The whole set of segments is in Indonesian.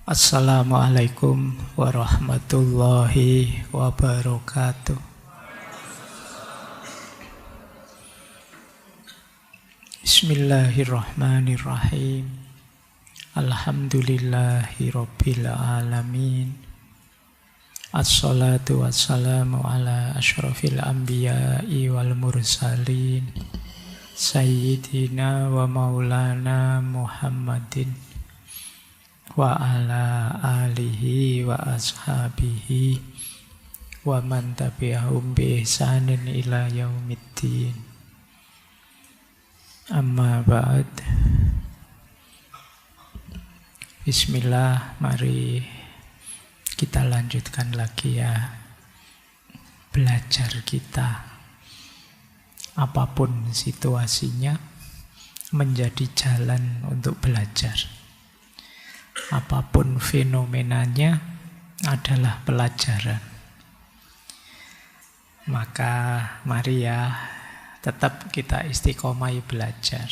Assalamualaikum warahmatullahi wabarakatuh. Bismillahirrahmanirrahim. Alhamdulillahi rabbil alamin. Assalatu wassalamu ala asyrafil anbiya'i wal mursalin Sayyidina wa maulana Muhammadin wa ala alihi wa ashabihi wa man tabi'ahum bi ihsanin ila yaumiddin. Amma ba'd. Bismillah, mari kita lanjutkan lagi ya belajar kita. Apapun situasinya menjadi jalan untuk belajar. Apapun fenomenanya adalah pelajaran. Maka mari ya tetap kita istiqomah belajar.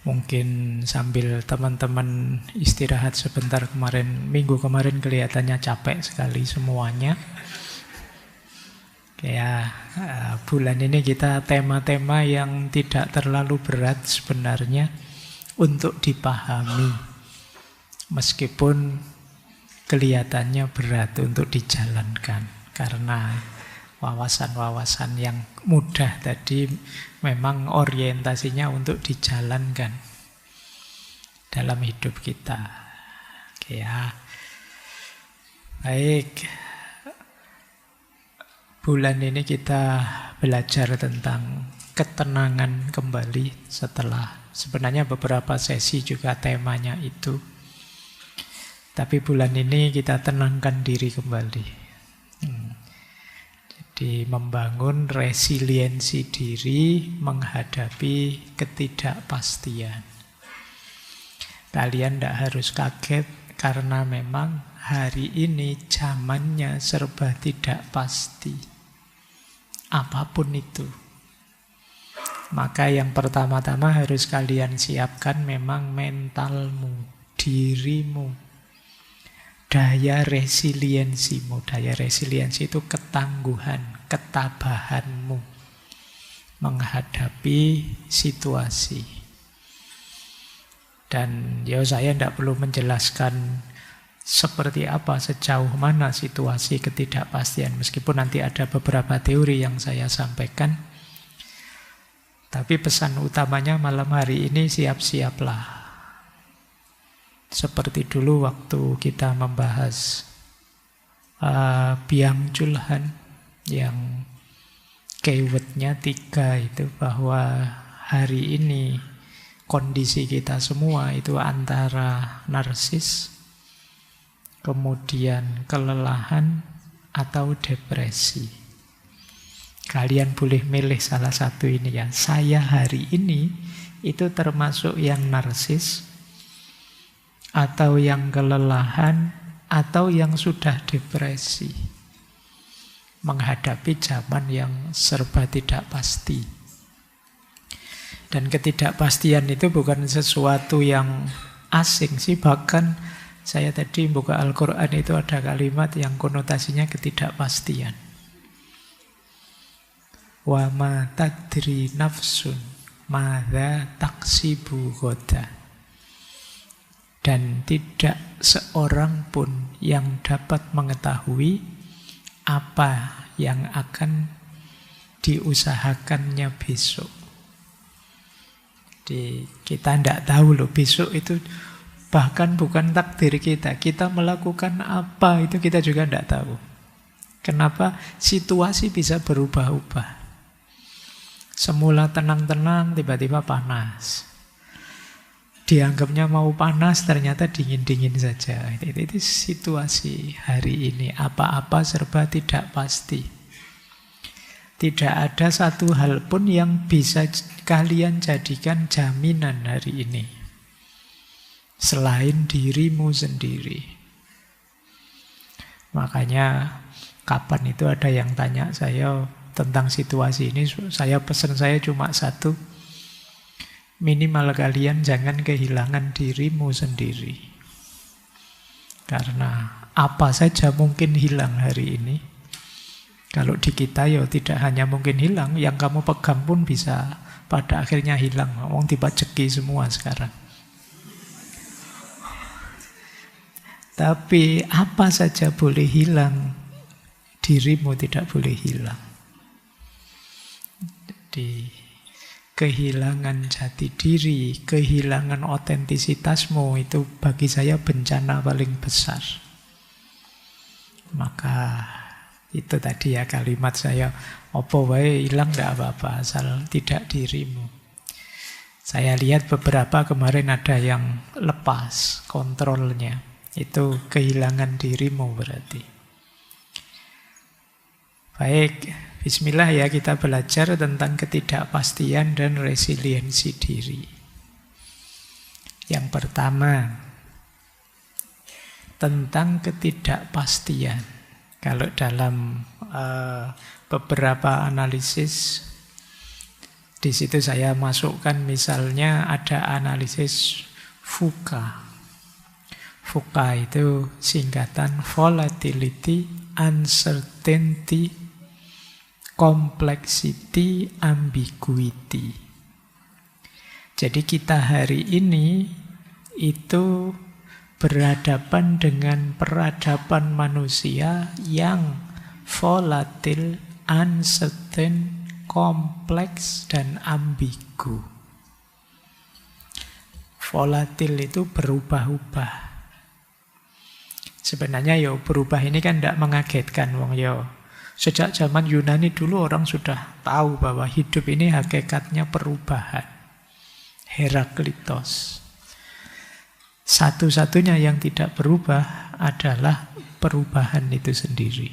Mungkin sambil teman-teman istirahat sebentar minggu kemarin kelihatannya capek sekali semuanya. Ya, bulan ini kita tema-tema yang tidak terlalu berat sebenarnya untuk dipahami, meskipun kelihatannya berat untuk dijalankan, karena wawasan-wawasan yang mudah tadi memang orientasinya untuk dijalankan dalam hidup kita. Oke ya. Baik. Bulan ini kita belajar tentang ketenangan kembali setelah sebenarnya beberapa sesi juga temanya itu. Tapi bulan ini kita tenangkan diri kembali. Jadi membangun resiliensi diri menghadapi ketidakpastian. Kalian tidak harus kaget karena memang hari ini zamannya serba tidak pasti. Apapun itu. Maka yang pertama-tama harus kalian siapkan memang mentalmu, dirimu. Daya resiliensimu. Daya resiliensi itu ketangguhan, ketabahanmu menghadapi situasi. Dan ya saya tidak perlu menjelaskan seperti apa, sejauh mana situasi ketidakpastian. Meskipun nanti ada beberapa teori yang saya sampaikan. Tapi pesan utamanya malam hari ini siap-siaplah. Seperti dulu waktu kita membahas Byung Chul Han yang keywordnya 3 itu, bahwa hari ini kondisi kita semua itu antara narsis, kemudian kelelahan atau depresi. Kalian boleh milih salah satu ini ya. Saya hari ini itu termasuk yang narsis, atau yang kelelahan, atau yang sudah depresi. Menghadapi zaman yang serba tidak pasti. Dan ketidakpastian itu bukan sesuatu yang asing sih. Bahkan saya tadi buka Al-Quran itu ada kalimat yang konotasinya ketidakpastian. Wa ma tadri nafsun madza taksibu ghadan. Dan tidak seorang pun yang dapat mengetahui apa yang akan diusahakannya besok. Jadi kita tidak tahu loh besok itu. Bahkan bukan takdir kita. Kita melakukan apa itu kita juga tidak tahu. Kenapa? Situasi bisa berubah-ubah. Semula tenang-tenang, tiba-tiba panas. Dianggapnya mau panas, ternyata dingin-dingin saja. Itu situasi hari ini. Apa-apa serba tidak pasti. Tidak ada satu hal pun yang bisa kalian jadikan jaminan hari ini selain dirimu sendiri. Makanya kapan itu ada yang tanya saya tentang situasi ini, saya pesan saya cuma satu. Minimal kalian jangan kehilangan dirimu sendiri. Karena apa saja mungkin hilang hari ini. Kalau di kita ya tidak hanya mungkin hilang, yang kamu pegang pun bisa pada akhirnya hilang. Wong dipajeki semua sekarang. Tapi apa saja boleh hilang, dirimu tidak boleh hilang. Jadi kehilangan jati diri, kehilangan otentisitasmu itu bagi saya bencana paling besar. Maka itu tadi ya kalimat saya, opo wae hilang tidak apa-apa asal tidak dirimu. Saya lihat beberapa kemarin ada yang lepas kontrolnya. Itu kehilangan dirimu berarti. Baik, bismillah ya, kita belajar tentang ketidakpastian dan resiliensi diri. Yang pertama, tentang ketidakpastian. Kalau dalam beberapa analisis, di situ saya masukkan misalnya ada analisis VUCA. VUCA itu singkatan volatility, uncertainty, complexity, ambiguity. Jadi kita hari ini itu berhadapan dengan peradaban manusia yang volatil, uncertain, kompleks, dan ambigu. Volatil itu berubah-ubah. Sebenarnya berubah ini kan tidak mengagetkan wong Sejak zaman Yunani dulu orang sudah tahu bahwa hidup ini hakikatnya perubahan. Heraklitos. Satu-satunya yang tidak berubah adalah perubahan itu sendiri.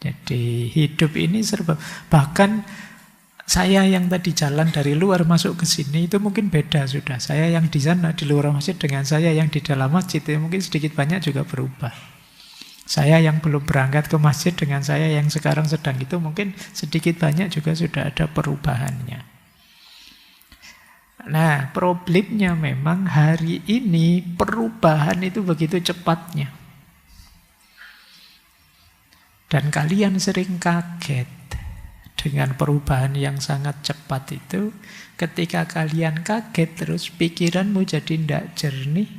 Jadi hidup ini serba. Bahkan saya yang tadi jalan dari luar masuk ke sini itu mungkin beda sudah. Saya yang di sana di luar masjid dengan saya yang di dalam masjid itu mungkin sedikit banyak juga berubah. Saya yang belum berangkat ke masjid dengan saya yang sekarang sedang itu mungkin sedikit banyak juga sudah ada perubahannya. Nah, problemnya memang hari ini perubahan itu begitu cepatnya. Dan kalian sering kaget dengan perubahan yang sangat cepat itu. Ketika kalian kaget terus pikiranmu jadi tidak jernih,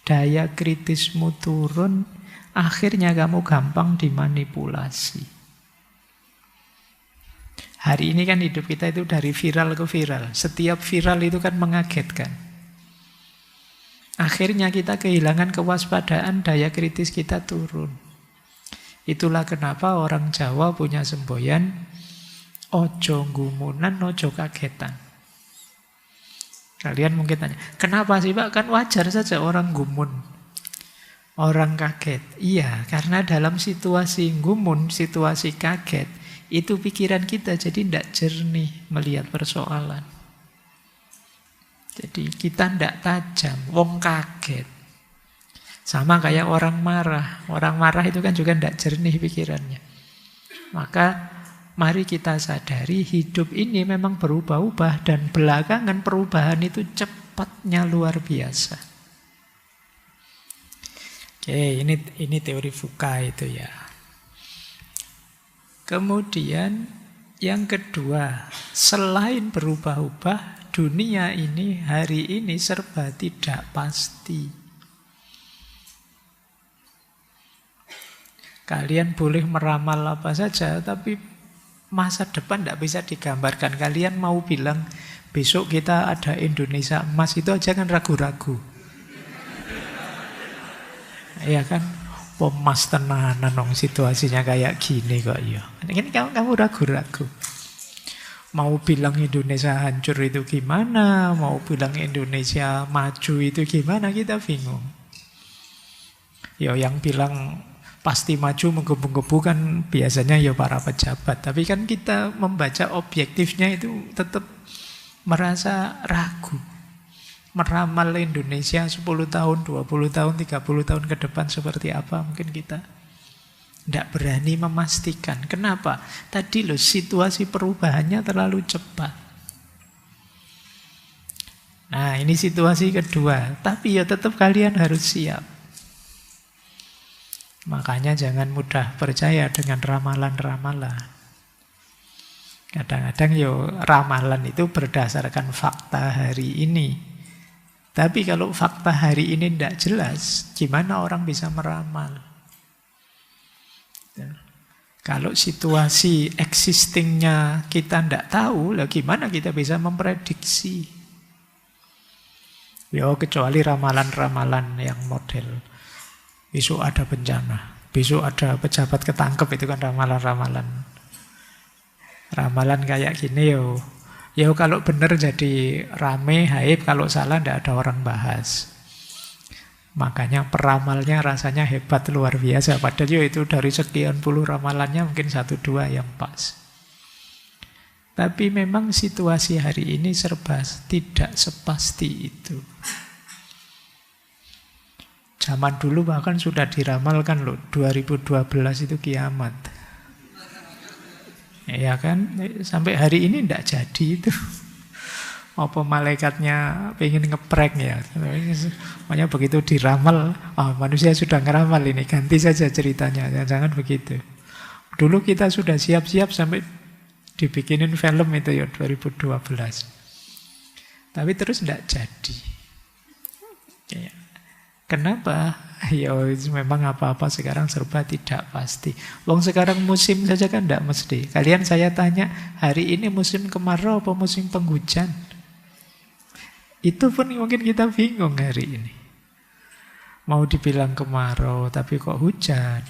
daya kritismu turun, akhirnya kamu gampang dimanipulasi. Hari ini kan hidup kita itu dari viral ke viral. Setiap viral itu kan mengagetkan. Akhirnya kita kehilangan kewaspadaan, daya kritis kita turun. Itulah kenapa orang Jawa punya semboyan ojo gumunan, ojo kagetan. Kalian mungkin tanya, kenapa sih Pak? Kan wajar saja orang gumun, orang kaget. Iya, karena dalam situasi gumun, situasi kaget, itu pikiran kita jadi tidak jernih melihat persoalan. Jadi kita tidak tajam, wong kaget. Sama kayak orang marah. Orang marah itu kan juga tidak jernih pikirannya. Maka mari kita sadari hidup ini memang berubah-ubah dan belakangan perubahan itu cepatnya luar biasa. Oke, ini teori VUCA itu ya. Kemudian yang kedua, selain berubah-ubah, dunia ini hari ini serba tidak pasti. Kalian boleh meramal apa saja, tapi masa depan tidak bisa digambarkan. Kalian mau bilang besok kita ada Indonesia emas, itu aja kan ragu-ragu. Iya kan? Emas tenanan dong, situasinya kayak gini kok ya. Ini kamu ragu-ragu. Mau bilang Indonesia hancur itu gimana? Mau bilang Indonesia maju itu gimana? Kita bingung. Yang bilang pasti maju menggebu-gebu kan biasanya para pejabat. Tapi kan kita membaca objektifnya itu tetap merasa ragu. Meramal Indonesia 10 tahun, 20 tahun, 30 tahun ke depan seperti apa mungkin kita tidak berani memastikan. Kenapa? Tadi situasi perubahannya terlalu cepat. Nah, ini situasi kedua. Tapi ya tetap kalian harus siap. Makanya jangan mudah percaya dengan ramalan-ramalan. Kadang-kadang ramalan itu berdasarkan fakta hari ini. Tapi kalau fakta hari ini tidak jelas, gimana orang bisa meramal? Kalau situasi existingnya kita tidak tahu, lah gimana kita bisa memprediksi? Kecuali ramalan-ramalan yang model besok ada bencana, besok ada pejabat ketangkep, itu kan ramalan-ramalan. Ramalan kayak gini kalau benar jadi rame, hype, kalau salah tidak ada orang bahas. Makanya peramalnya rasanya hebat, luar biasa. Padahal itu dari sekian puluh ramalannya mungkin 1-2 yang pas. Tapi memang situasi hari ini serba tidak sepasti itu. Zaman dulu bahkan sudah diramalkan loh, 2012 itu kiamat. Ya kan, sampai hari ini tidak jadi itu. Apa malaikatnya pengen ngeprank ya. Makanya begitu diramal, manusia sudah ngeramal ini, ganti saja ceritanya. Jangan begitu. Dulu kita sudah siap-siap sampai dibikinin film itu ya 2012. Tapi terus tidak jadi. Kenapa? Memang apa-apa sekarang serba tidak pasti. Wong sekarang musim saja kan tidak mesti. Kalian saya tanya, hari ini musim kemarau apa musim penghujan? Itu pun mungkin kita bingung hari ini. Mau dibilang kemarau tapi kok hujan.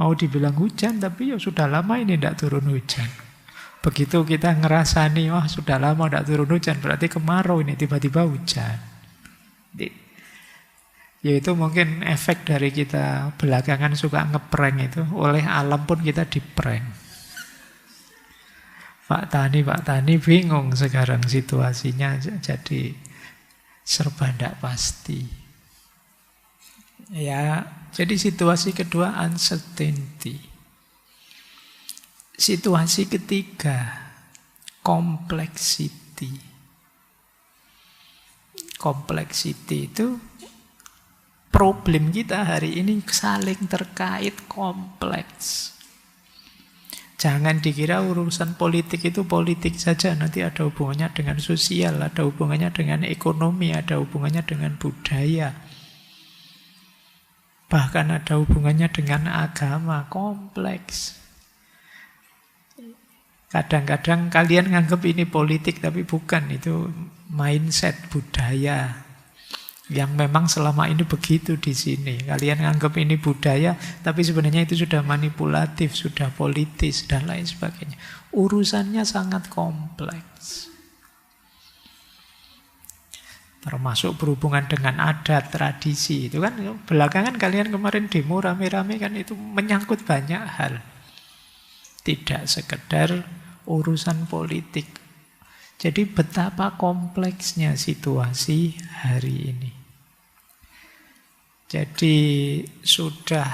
Mau dibilang hujan tapi sudah lama ini tidak turun hujan. Begitu kita ngerasani, sudah lama tidak turun hujan, berarti kemarau ini tiba-tiba hujan. Yaitu mungkin efek dari kita belakangan suka ngeprank itu. Oleh alam pun kita diprank. Pak Tani bingung sekarang situasinya, jadi serba tidak pasti. Jadi situasi kedua uncertainty. Situasi ketiga complexity. Complexity itu problem kita hari ini saling terkait, kompleks. Jangan dikira urusan politik itu politik saja, nanti ada hubungannya dengan sosial, ada hubungannya dengan ekonomi, ada hubungannya dengan budaya. Bahkan ada hubungannya dengan agama, kompleks. Kadang-kadang kalian nganggap ini politik, tapi bukan, itu mindset budaya. Yang memang selama ini begitu di sini. Kalian anggap ini budaya, tapi sebenarnya itu sudah manipulatif, sudah politis, dan lain sebagainya. Urusannya sangat kompleks. Termasuk berhubungan dengan adat, tradisi. Itu kan belakangan kalian kemarin demo rame-rame kan itu menyangkut banyak hal. Tidak sekedar urusan politik. Jadi betapa kompleksnya situasi hari ini. Jadi sudah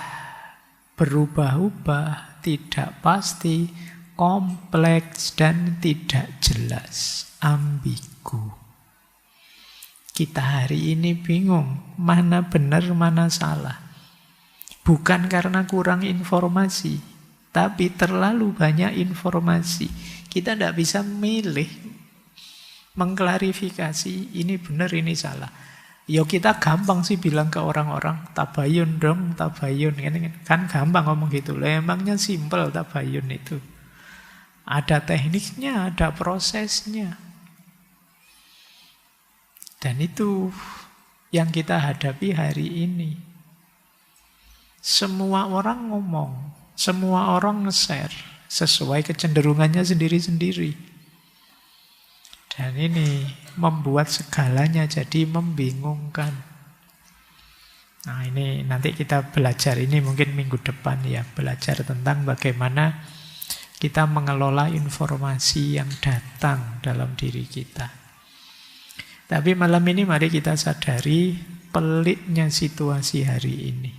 berubah-ubah, tidak pasti, kompleks dan tidak jelas, ambigu. Kita hari ini bingung, mana benar, mana salah. Bukan karena kurang informasi, tapi terlalu banyak informasi. Kita tidak bisa milih, mengklarifikasi ini benar, ini salah. Kita gampang sih bilang ke orang-orang, tabayun dong, tabayun. Kan gampang ngomong gitu. Emangnya simpel tabayun itu. Ada tekniknya, ada prosesnya. Dan itu yang kita hadapi hari ini. Semua orang ngomong, semua orang nge-share sesuai kecenderungannya sendiri-sendiri. Dan ini membuat segalanya jadi membingungkan. Nah, ini nanti kita belajar ini mungkin minggu depan ya, belajar tentang bagaimana kita mengelola informasi yang datang dalam diri kita. Tapi malam ini mari kita sadari peliknya situasi hari ini,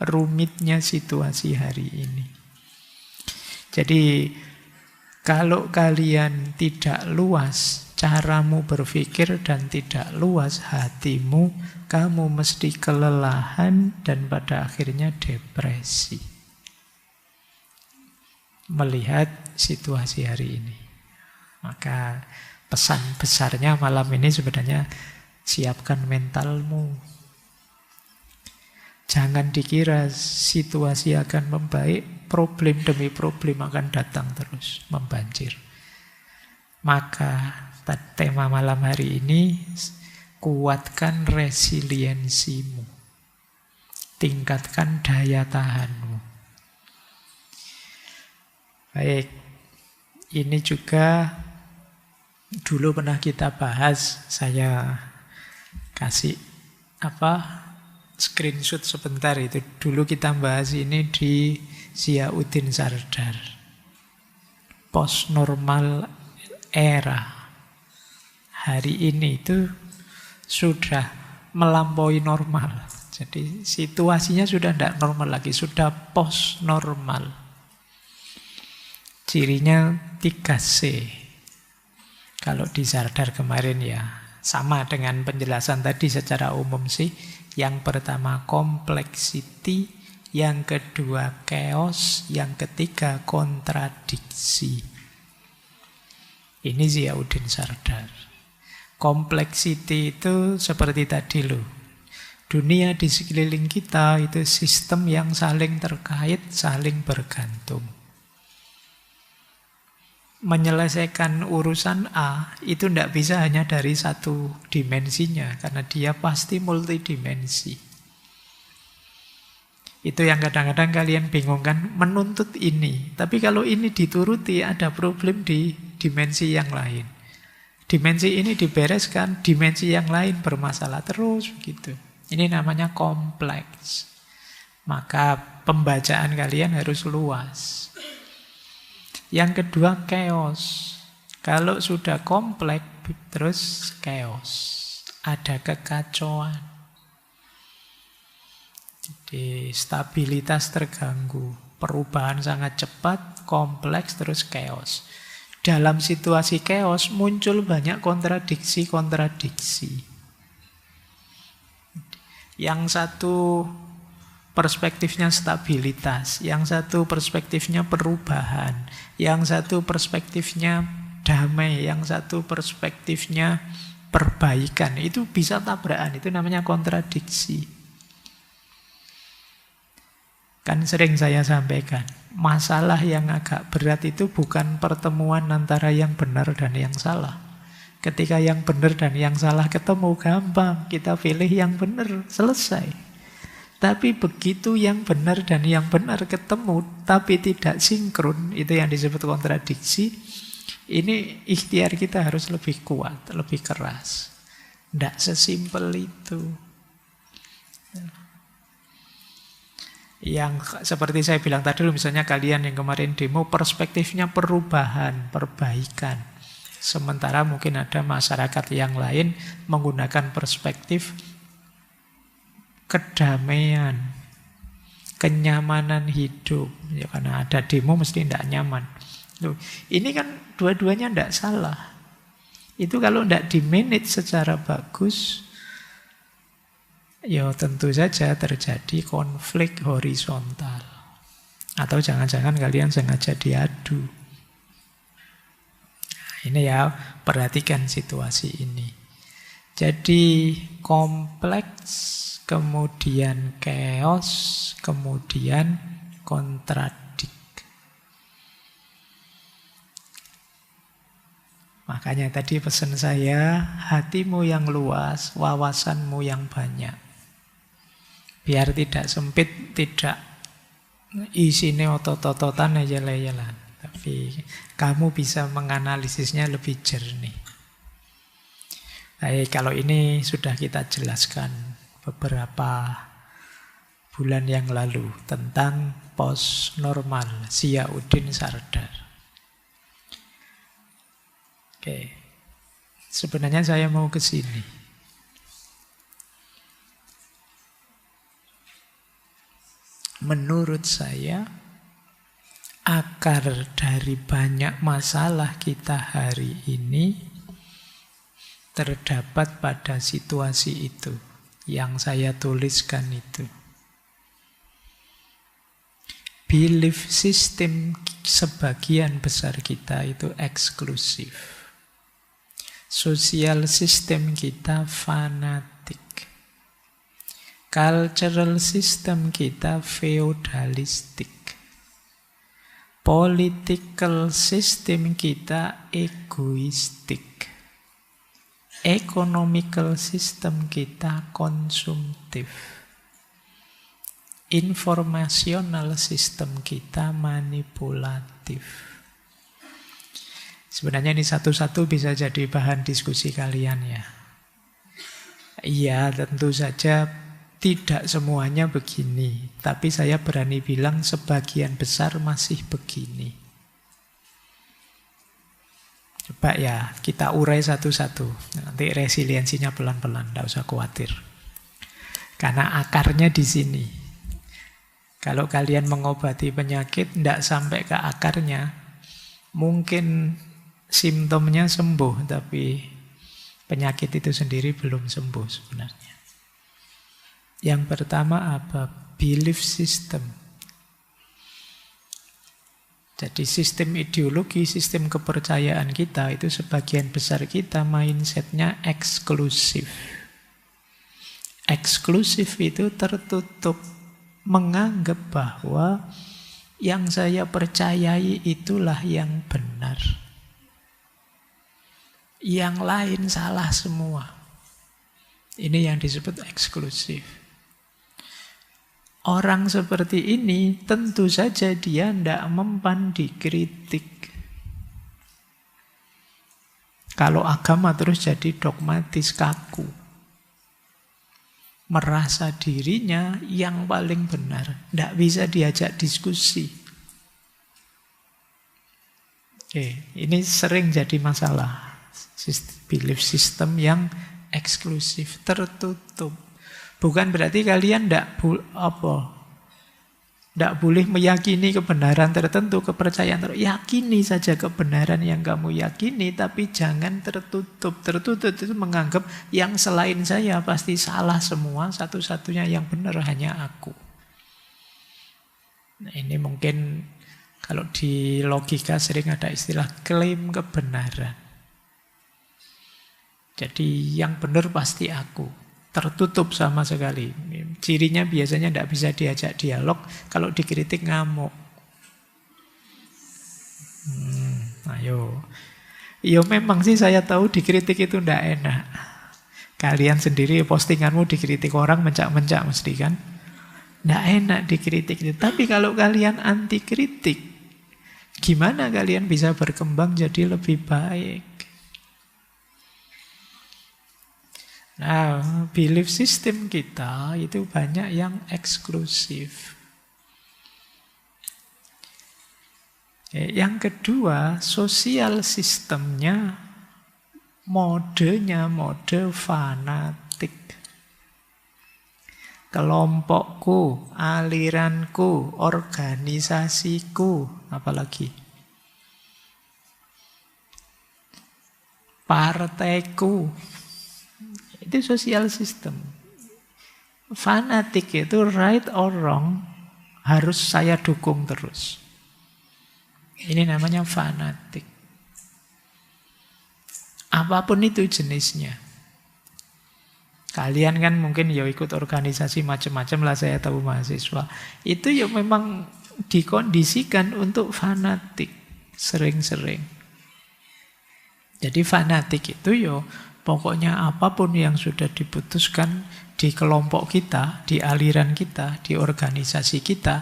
rumitnya situasi hari ini. Jadi kalau kalian tidak luas caramu berpikir dan tidak luas hatimu, kamu mesti kelelahan dan pada akhirnya depresi. Melihat situasi hari ini. Maka pesan besarnya malam ini sebenarnya siapkan mentalmu. Jangan dikira situasi akan membaik, problem demi problem akan datang terus, membanjir. Maka tema malam hari ini, kuatkan resiliensimu. Tingkatkan daya tahanmu. Baik, ini juga dulu pernah kita bahas, saya kasih screenshot sebentar itu. Dulu kita bahas ini di Ziauddin Sardar. Post normal era. Hari ini itu sudah melampaui normal. Jadi situasinya sudah tidak normal lagi, sudah post normal. Cirinya 3C. Kalau di Sardar kemarin ya sama dengan penjelasan tadi secara umum sih. Yang pertama complexity, yang kedua chaos, yang ketiga kontradiksi. Ini Ziauddin Sardar. Complexity itu seperti tadi loh. Dunia di sekeliling kita itu sistem yang saling terkait, saling bergantung. Menyelesaikan urusan A itu tidak bisa hanya dari satu dimensinya, karena dia pasti multidimensi. Itu yang kadang-kadang kalian bingung kan, menuntut ini. Tapi kalau ini dituruti, ada problem di dimensi yang lain. Dimensi ini dibereskan, dimensi yang lain bermasalah terus begitu. Ini namanya kompleks. Maka pembacaan kalian harus luas. Yang kedua chaos. Kalau sudah kompleks terus chaos. Ada kekacauan. Jadi stabilitas terganggu. Perubahan sangat cepat, kompleks terus chaos. Dalam situasi chaos muncul banyak kontradiksi-kontradiksi. Yang satu perspektifnya stabilitas, yang satu perspektifnya perubahan, yang satu perspektifnya damai, yang satu perspektifnya perbaikan. Itu bisa tabrakan, itu namanya kontradiksi. Kan sering saya sampaikan, masalah yang agak berat itu bukan pertemuan antara yang benar dan yang salah. Ketika yang benar dan yang salah ketemu, gampang. Kita pilih yang benar, selesai. Tapi begitu yang benar dan yang benar ketemu, tapi tidak sinkron, itu yang disebut kontradiksi. Ini ikhtiar kita harus lebih kuat, lebih keras. Tidak sesimpel itu. Yang seperti saya bilang tadi, misalnya kalian yang kemarin demo, perspektifnya perubahan, perbaikan. Sementara mungkin ada masyarakat yang lain menggunakan perspektif kedamaian, kenyamanan hidup. Ya, karena ada demo mesti tidak nyaman. Loh, ini kan dua-duanya tidak salah. Itu kalau tidak di-manage secara bagus, ya tentu saja terjadi konflik horizontal. Atau jangan-jangan kalian sengaja diadu. Nah, ini ya, perhatikan situasi ini. Jadi kompleks, kemudian chaos, kemudian kontradik. Makanya tadi pesan saya, hatimu yang luas, wawasanmu yang banyak. Biar tidak sempit, tidak isinya otot-ototan aja lah. Tapi kamu bisa menganalisisnya lebih jernih. Baik, kalau ini sudah kita jelaskan beberapa bulan yang lalu tentang post normal Ziauddin Sardar. Oke, sebenarnya saya mau ke sini. Menurut saya, akar dari banyak masalah kita hari ini terdapat pada situasi itu yang saya tuliskan itu. Belief system sebagian besar kita itu eksklusif. Sosial system kita fanatik. Cultural system kita feodalistik. Political system kita egoistik. Economical system kita konsumtif. Informational system kita manipulatif. Sebenarnya ini satu-satu bisa jadi bahan diskusi kalian ya. Iya, tentu saja tidak semuanya begini. Tapi saya berani bilang sebagian besar masih begini. Coba ya, kita urai satu-satu. Nanti resiliensinya pelan-pelan, tidak usah khawatir. Karena akarnya di sini. Kalau kalian mengobati penyakit, tidak sampai ke akarnya, mungkin simptomnya sembuh, tapi penyakit itu sendiri belum sembuh sebenarnya. Yang pertama apa? Belief system. Jadi sistem ideologi, sistem kepercayaan kita, itu sebagian besar kita mindsetnya eksklusif. Eksklusif itu tertutup. Menganggap bahwa yang saya percayai itulah yang benar. Yang lain salah semua. Ini yang disebut eksklusif. Orang seperti ini tentu saja dia tidak mempan dikritik. Kalau agama terus jadi dogmatis kaku. Merasa dirinya yang paling benar. Tidak bisa diajak diskusi. Oke, ini sering jadi masalah. Belief system yang eksklusif, tertutup. Bukan berarti kalian tidak boleh meyakini kebenaran tertentu, kepercayaan tertentu. Yakini saja kebenaran yang kamu yakini, tapi jangan tertutup. Tertutup itu menganggap yang selain saya pasti salah semua, satu-satunya yang benar hanya aku. Nah, ini mungkin kalau di logika sering ada istilah klaim kebenaran. Jadi yang benar pasti aku. Tertutup sama sekali. Cirinya biasanya tidak bisa diajak dialog. Kalau dikritik ngamuk. Ayo. Ya memang sih saya tahu dikritik itu tidak enak. Kalian sendiri postinganmu dikritik orang mencak-mencak mesti kan. Tidak enak dikritik. Tapi kalau kalian anti kritik, gimana kalian bisa berkembang jadi lebih baik? Nah, belief system kita itu banyak yang eksklusif. Yang kedua, sosial sistemnya, modenya mode fanatik. Kelompokku, aliranku, organisasiku, apalagi partaiku. Itu sosial system. Fanatik itu right or wrong harus saya dukung terus. Ini namanya fanatik. Apapun itu jenisnya. Kalian kan mungkin ya ikut organisasi macam-macam lah, saya tahu mahasiswa. Itu ya memang dikondisikan untuk fanatik sering-sering. Jadi fanatik itu ya pokoknya apapun yang sudah diputuskan di kelompok kita, di aliran kita, di organisasi kita,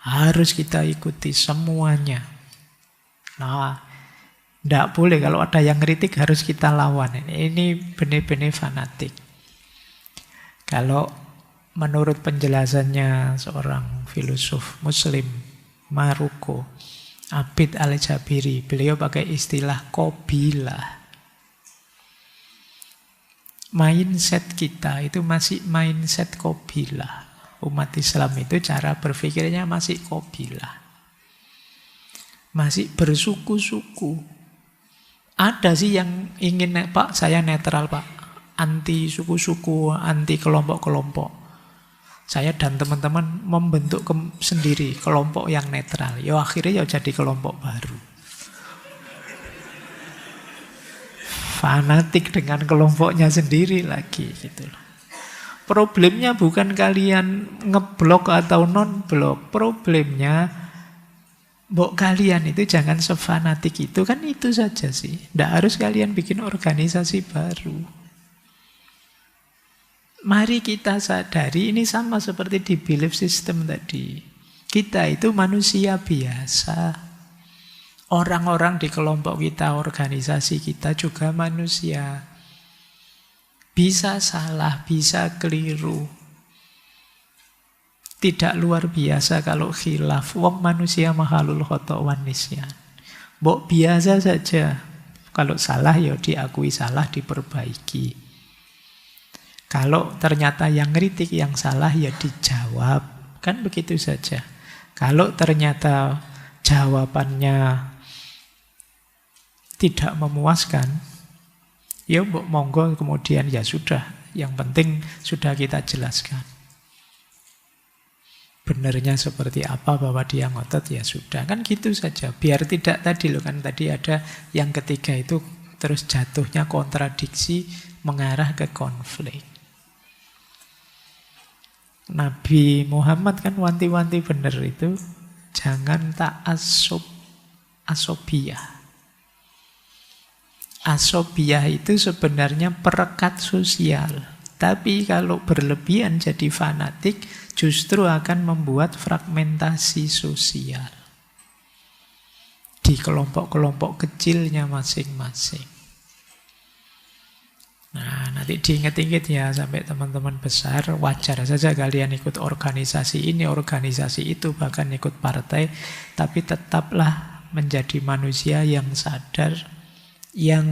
harus kita ikuti semuanya. Nah, tidak boleh kalau ada yang kritik harus kita lawan. Ini benar-benar fanatik. Kalau menurut penjelasannya seorang filosof Muslim, Maroko, Abid Al-Jabiri, beliau pakai istilah qabilah. Mindset kita itu masih mindset qabilah. Umat Islam itu cara berpikirnya masih qabilah. Masih bersuku-suku. Ada sih yang ingin, Pak, saya netral, Pak. Anti suku-suku, anti kelompok-kelompok. Saya dan teman-teman membentuk sendiri kelompok yang netral. Ya akhirnya ya jadi kelompok baru. Fanatik dengan kelompoknya sendiri lagi gitu loh. Problemnya bukan kalian ngeblok atau non-blok. Problemnya kalian itu jangan sefanatik itu. Kan itu saja sih. Tidak harus kalian bikin organisasi baru. Mari kita sadari ini sama seperti di belief system tadi. Kita itu manusia biasa. Orang-orang di kelompok kita, organisasi kita juga manusia. Bisa salah, bisa keliru. Tidak luar biasa kalau khilaf. Wong manusia mahalul khoto' wan nisyan. Mbok biasa saja. Kalau salah ya diakui salah, diperbaiki. Kalau ternyata yang kritik yang salah ya dijawab. Kan begitu saja. Kalau ternyata jawabannya tidak memuaskan, ya monggo kemudian ya sudah. Yang penting sudah kita jelaskan. Benarnya seperti apa bahwa dia ngotot ya sudah. Kan gitu saja. Biar tidak tadi loh kan tadi ada yang ketiga itu terus jatuhnya kontradiksi mengarah ke konflik. Nabi Muhammad kan wanti-wanti benar itu jangan asobiyah. Asobiyah itu sebenarnya perekat sosial. Tapi kalau berlebihan jadi fanatik, justru akan membuat fragmentasi sosial. Di kelompok-kelompok kecilnya masing-masing. Nah, nanti diingat-ingat ya sampai teman-teman besar, wajar saja kalian ikut organisasi ini, organisasi itu, bahkan ikut partai. Tapi tetaplah menjadi manusia yang sadar, yang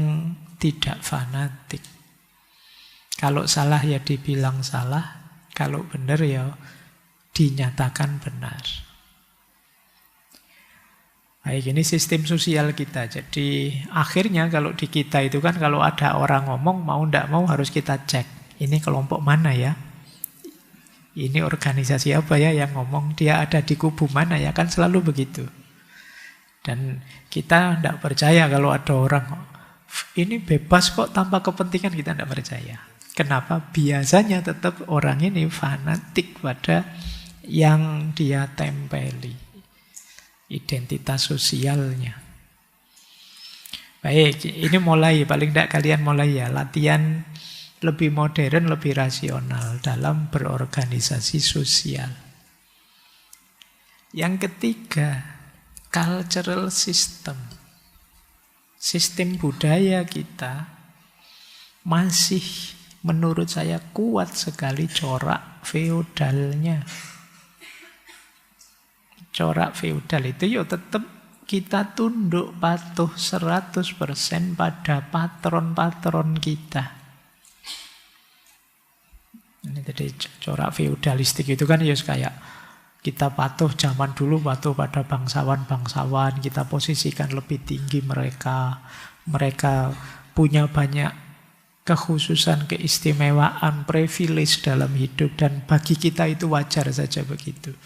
tidak fanatik. Kalau salah ya dibilang salah, kalau benar ya dinyatakan benar. Baik, ini sistem sosial kita. Jadi akhirnya kalau di kita itu kan kalau ada orang ngomong mau ndak mau harus kita cek. Ini kelompok mana ya? Ini organisasi apa ya yang ngomong? Dia ada di kubu mana ya? Kan selalu begitu. Dan kita ndak percaya kalau ada orang ini bebas kok tanpa kepentingan, kita ndak percaya. Kenapa? Biasanya tetap orang ini fanatik pada yang dia tempeli. Identitas sosialnya. Baik, ini mulai, paling tidak kalian mulai ya, latihan lebih modern, lebih rasional dalam berorganisasi sosial. Yang ketiga, cultural system. Sistem budaya kita masih menurut saya kuat sekali corak feodalnya. Corak feodal itu ya tetap kita tunduk patuh 100% pada patron-patron kita. Ini tadi corak feodalistik itu kan ya kayak kita patuh zaman dulu, patuh pada bangsawan-bangsawan, kita posisikan lebih tinggi mereka. Mereka punya banyak kekhususan, keistimewaan, privilege dalam hidup, dan bagi kita itu wajar saja begitu.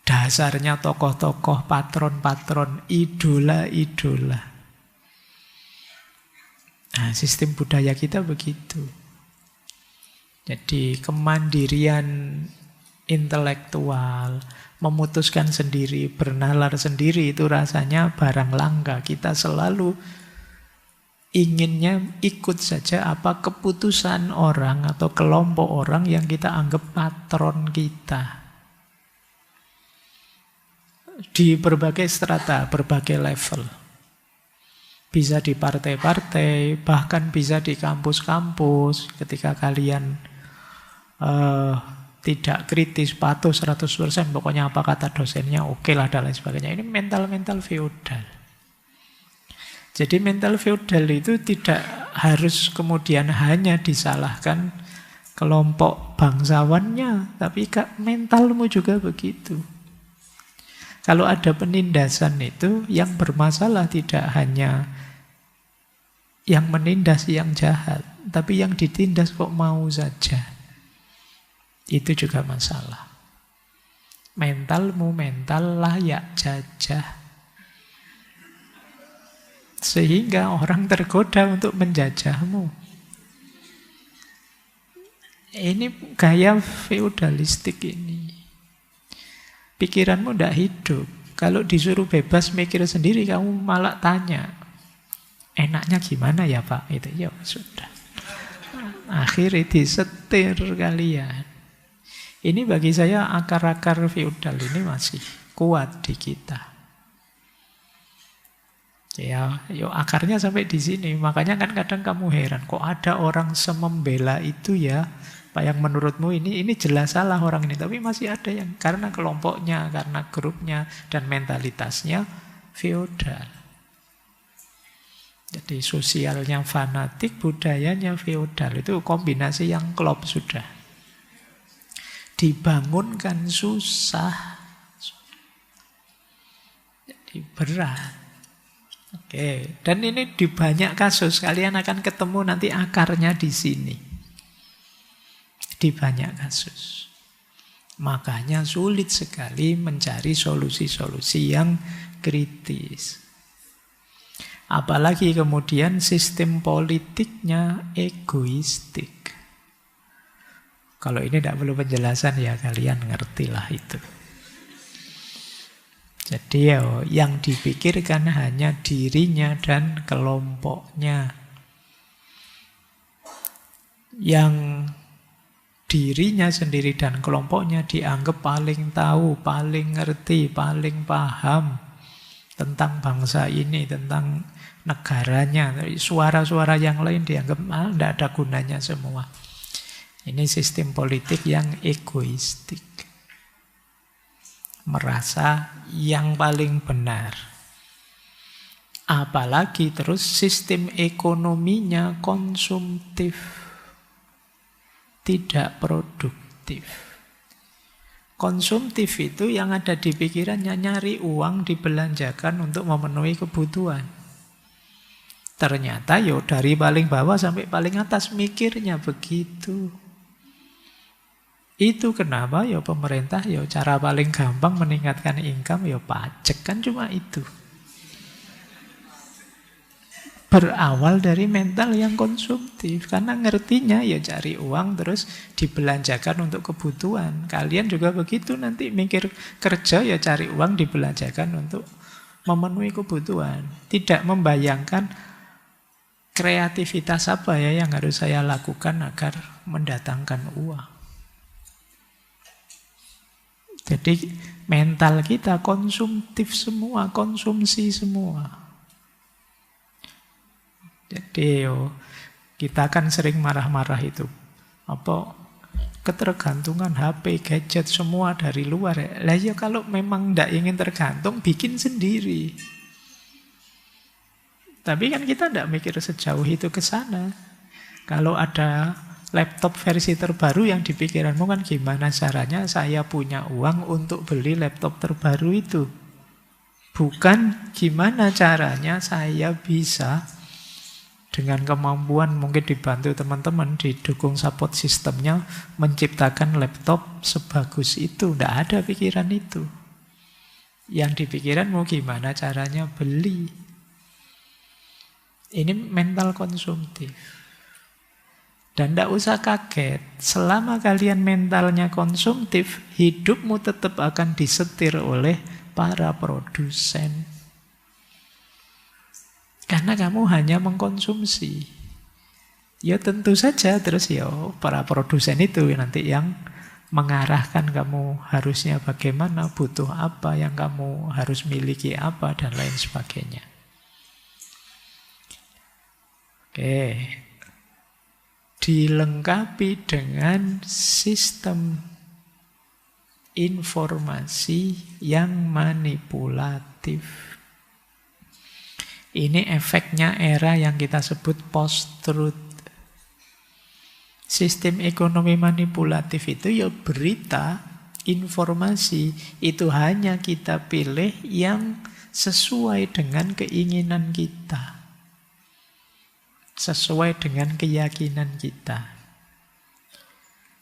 Dasarnya tokoh-tokoh, patron-patron, idola-idola. Nah, sistem budaya kita begitu. Jadi kemandirian intelektual, memutuskan sendiri, bernalar sendiri itu rasanya barang langka. Kita selalu inginnya ikut saja apa keputusan orang atau kelompok orang yang kita anggap patron kita. Di berbagai strata, berbagai level. Bisa di partai-partai, bahkan bisa di kampus-kampus. Ketika kalian tidak kritis, patuh 100%, pokoknya apa kata dosennya, oke lah, dan lain sebagainya. Ini mental-mental feodal. Jadi mental feodal itu tidak harus kemudian hanya disalahkan kelompok bangsawannya, tapi mentalmu juga begitu. Kalau ada penindasan itu, yang bermasalah tidak hanya yang menindas yang jahat, tapi yang ditindas kok mau saja. Itu juga masalah. Mentalmu mental layak jajah. Sehingga orang tergoda untuk menjajahmu. Ini gaya feudalistik ini. Pikiranmu tidak hidup. Kalau disuruh bebas mikir sendiri, kamu malah tanya, enaknya gimana ya Pak? Itu ya sudah. Akhirnya disetir kalian. Ini bagi saya akar-akar feudal ini masih kuat di kita. Ya, yuk akarnya sampai di sini. Makanya kan kadang kamu heran, kok ada orang semembela itu ya? Pak, yang menurutmu ini jelas salah orang ini, tapi masih ada yang karena kelompoknya, karena grupnya dan mentalitasnya feodal. Jadi sosialnya fanatik, budayanya feodal. Itu kombinasi yang klop sudah. Dibangunkan susah. Jadi berat. Oke, dan ini di banyak kasus kalian akan ketemu nanti akarnya di sini. Di banyak kasus. Makanya sulit sekali mencari solusi-solusi yang kritis. Apalagi kemudian sistem politiknya egoistik. Kalau ini tidak perlu penjelasan ya, kalian ngertilah itu. Jadi yang dipikirkan hanya dirinya dan kelompoknya. Yang dirinya sendiri dan kelompoknya dianggap paling tahu, paling ngerti, paling paham tentang bangsa ini, tentang negaranya. Suara-suara yang lain dianggap tidak ada gunanya semua. Ini sistem politik yang egoistik. Merasa yang paling benar. Apalagi terus sistem ekonominya konsumtif. Tidak produktif. Konsumtif itu yang ada di pikirannya nyari uang dibelanjakan untuk memenuhi kebutuhan. Ternyata dari paling bawah sampai paling atas mikirnya begitu. Itu kenapa pemerintah cara paling gampang meningkatkan income pajak, kan cuma itu. Berawal dari mental yang konsumtif. Karena ngertinya cari uang terus dibelanjakan untuk kebutuhan. Kalian juga begitu nanti mikir kerja cari uang dibelanjakan untuk memenuhi kebutuhan. Tidak membayangkan kreativitas apa yang harus saya lakukan agar mendatangkan uang. Jadi mental kita konsumtif semua, konsumsi semua. Jadi kita kan sering marah-marah itu. Ketergantungan HP, gadget semua dari luar. Lah kalau memang tidak ingin tergantung, bikin sendiri. Tapi kan kita tidak mikir sejauh itu ke sana. Kalau ada laptop versi terbaru yang di pikiranmu kan gimana caranya saya punya uang untuk beli laptop terbaru itu. Bukan gimana caranya saya bisa dengan kemampuan mungkin dibantu teman-teman, didukung support sistemnya, menciptakan laptop sebagus itu. Tidak ada pikiran itu. Yang dipikiranmu gimana caranya beli. Ini mental konsumtif. Dan tidak usah kaget, selama kalian mentalnya konsumtif, hidupmu tetap akan disetir oleh para produsen. Karena kamu hanya mengkonsumsi. Tentu saja terus para produsen itu nanti yang mengarahkan kamu harusnya bagaimana, butuh apa, yang kamu harus miliki apa, dan lain sebagainya. Oke. Dilengkapi dengan sistem informasi yang manipulatif. Ini efeknya era yang kita sebut post-truth. Sistem ekonomi manipulatif itu berita Informasi itu hanya kita pilih yang sesuai dengan keinginan kita, sesuai dengan keyakinan kita.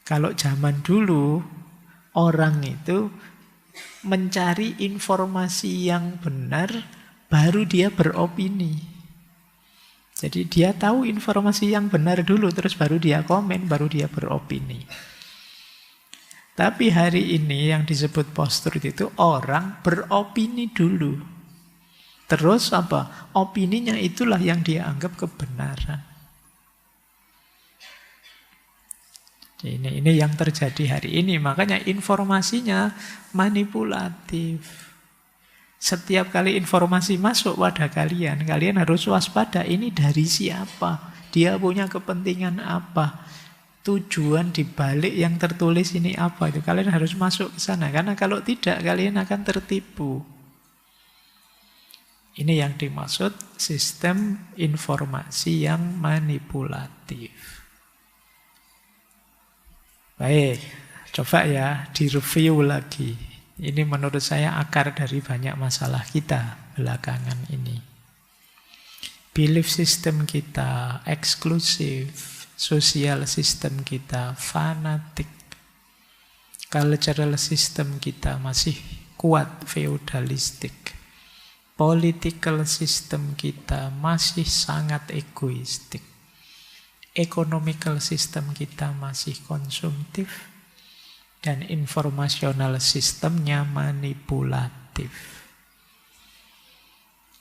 Kalau zaman dulu, orang itu mencari informasi yang benar, baru dia beropini. Jadi dia tahu informasi yang benar dulu, terus baru dia komen, baru dia beropini. Tapi hari ini yang disebut post-truth itu orang beropini dulu. Terus apa? Opininya itulah yang dia anggap kebenaran. Ini yang terjadi hari ini. Makanya informasinya manipulatif. Setiap kali informasi masuk pada kalian, kalian harus waspada. Ini dari siapa? Dia punya kepentingan apa? Tujuan dibalik yang tertulis ini apa? Itu kalian harus masuk ke sana. Karena kalau tidak, kalian akan tertipu. Ini yang dimaksud sistem informasi yang manipulatif. Baik, coba ya direview lagi. Ini menurut saya akar dari banyak masalah kita belakangan ini. Belief system kita eksklusif, sosial system kita fanatik, cultural system kita masih kuat feudalistik, political system kita masih sangat egoistik, economical system kita masih konsumtif, dan informational sistemnya manipulatif.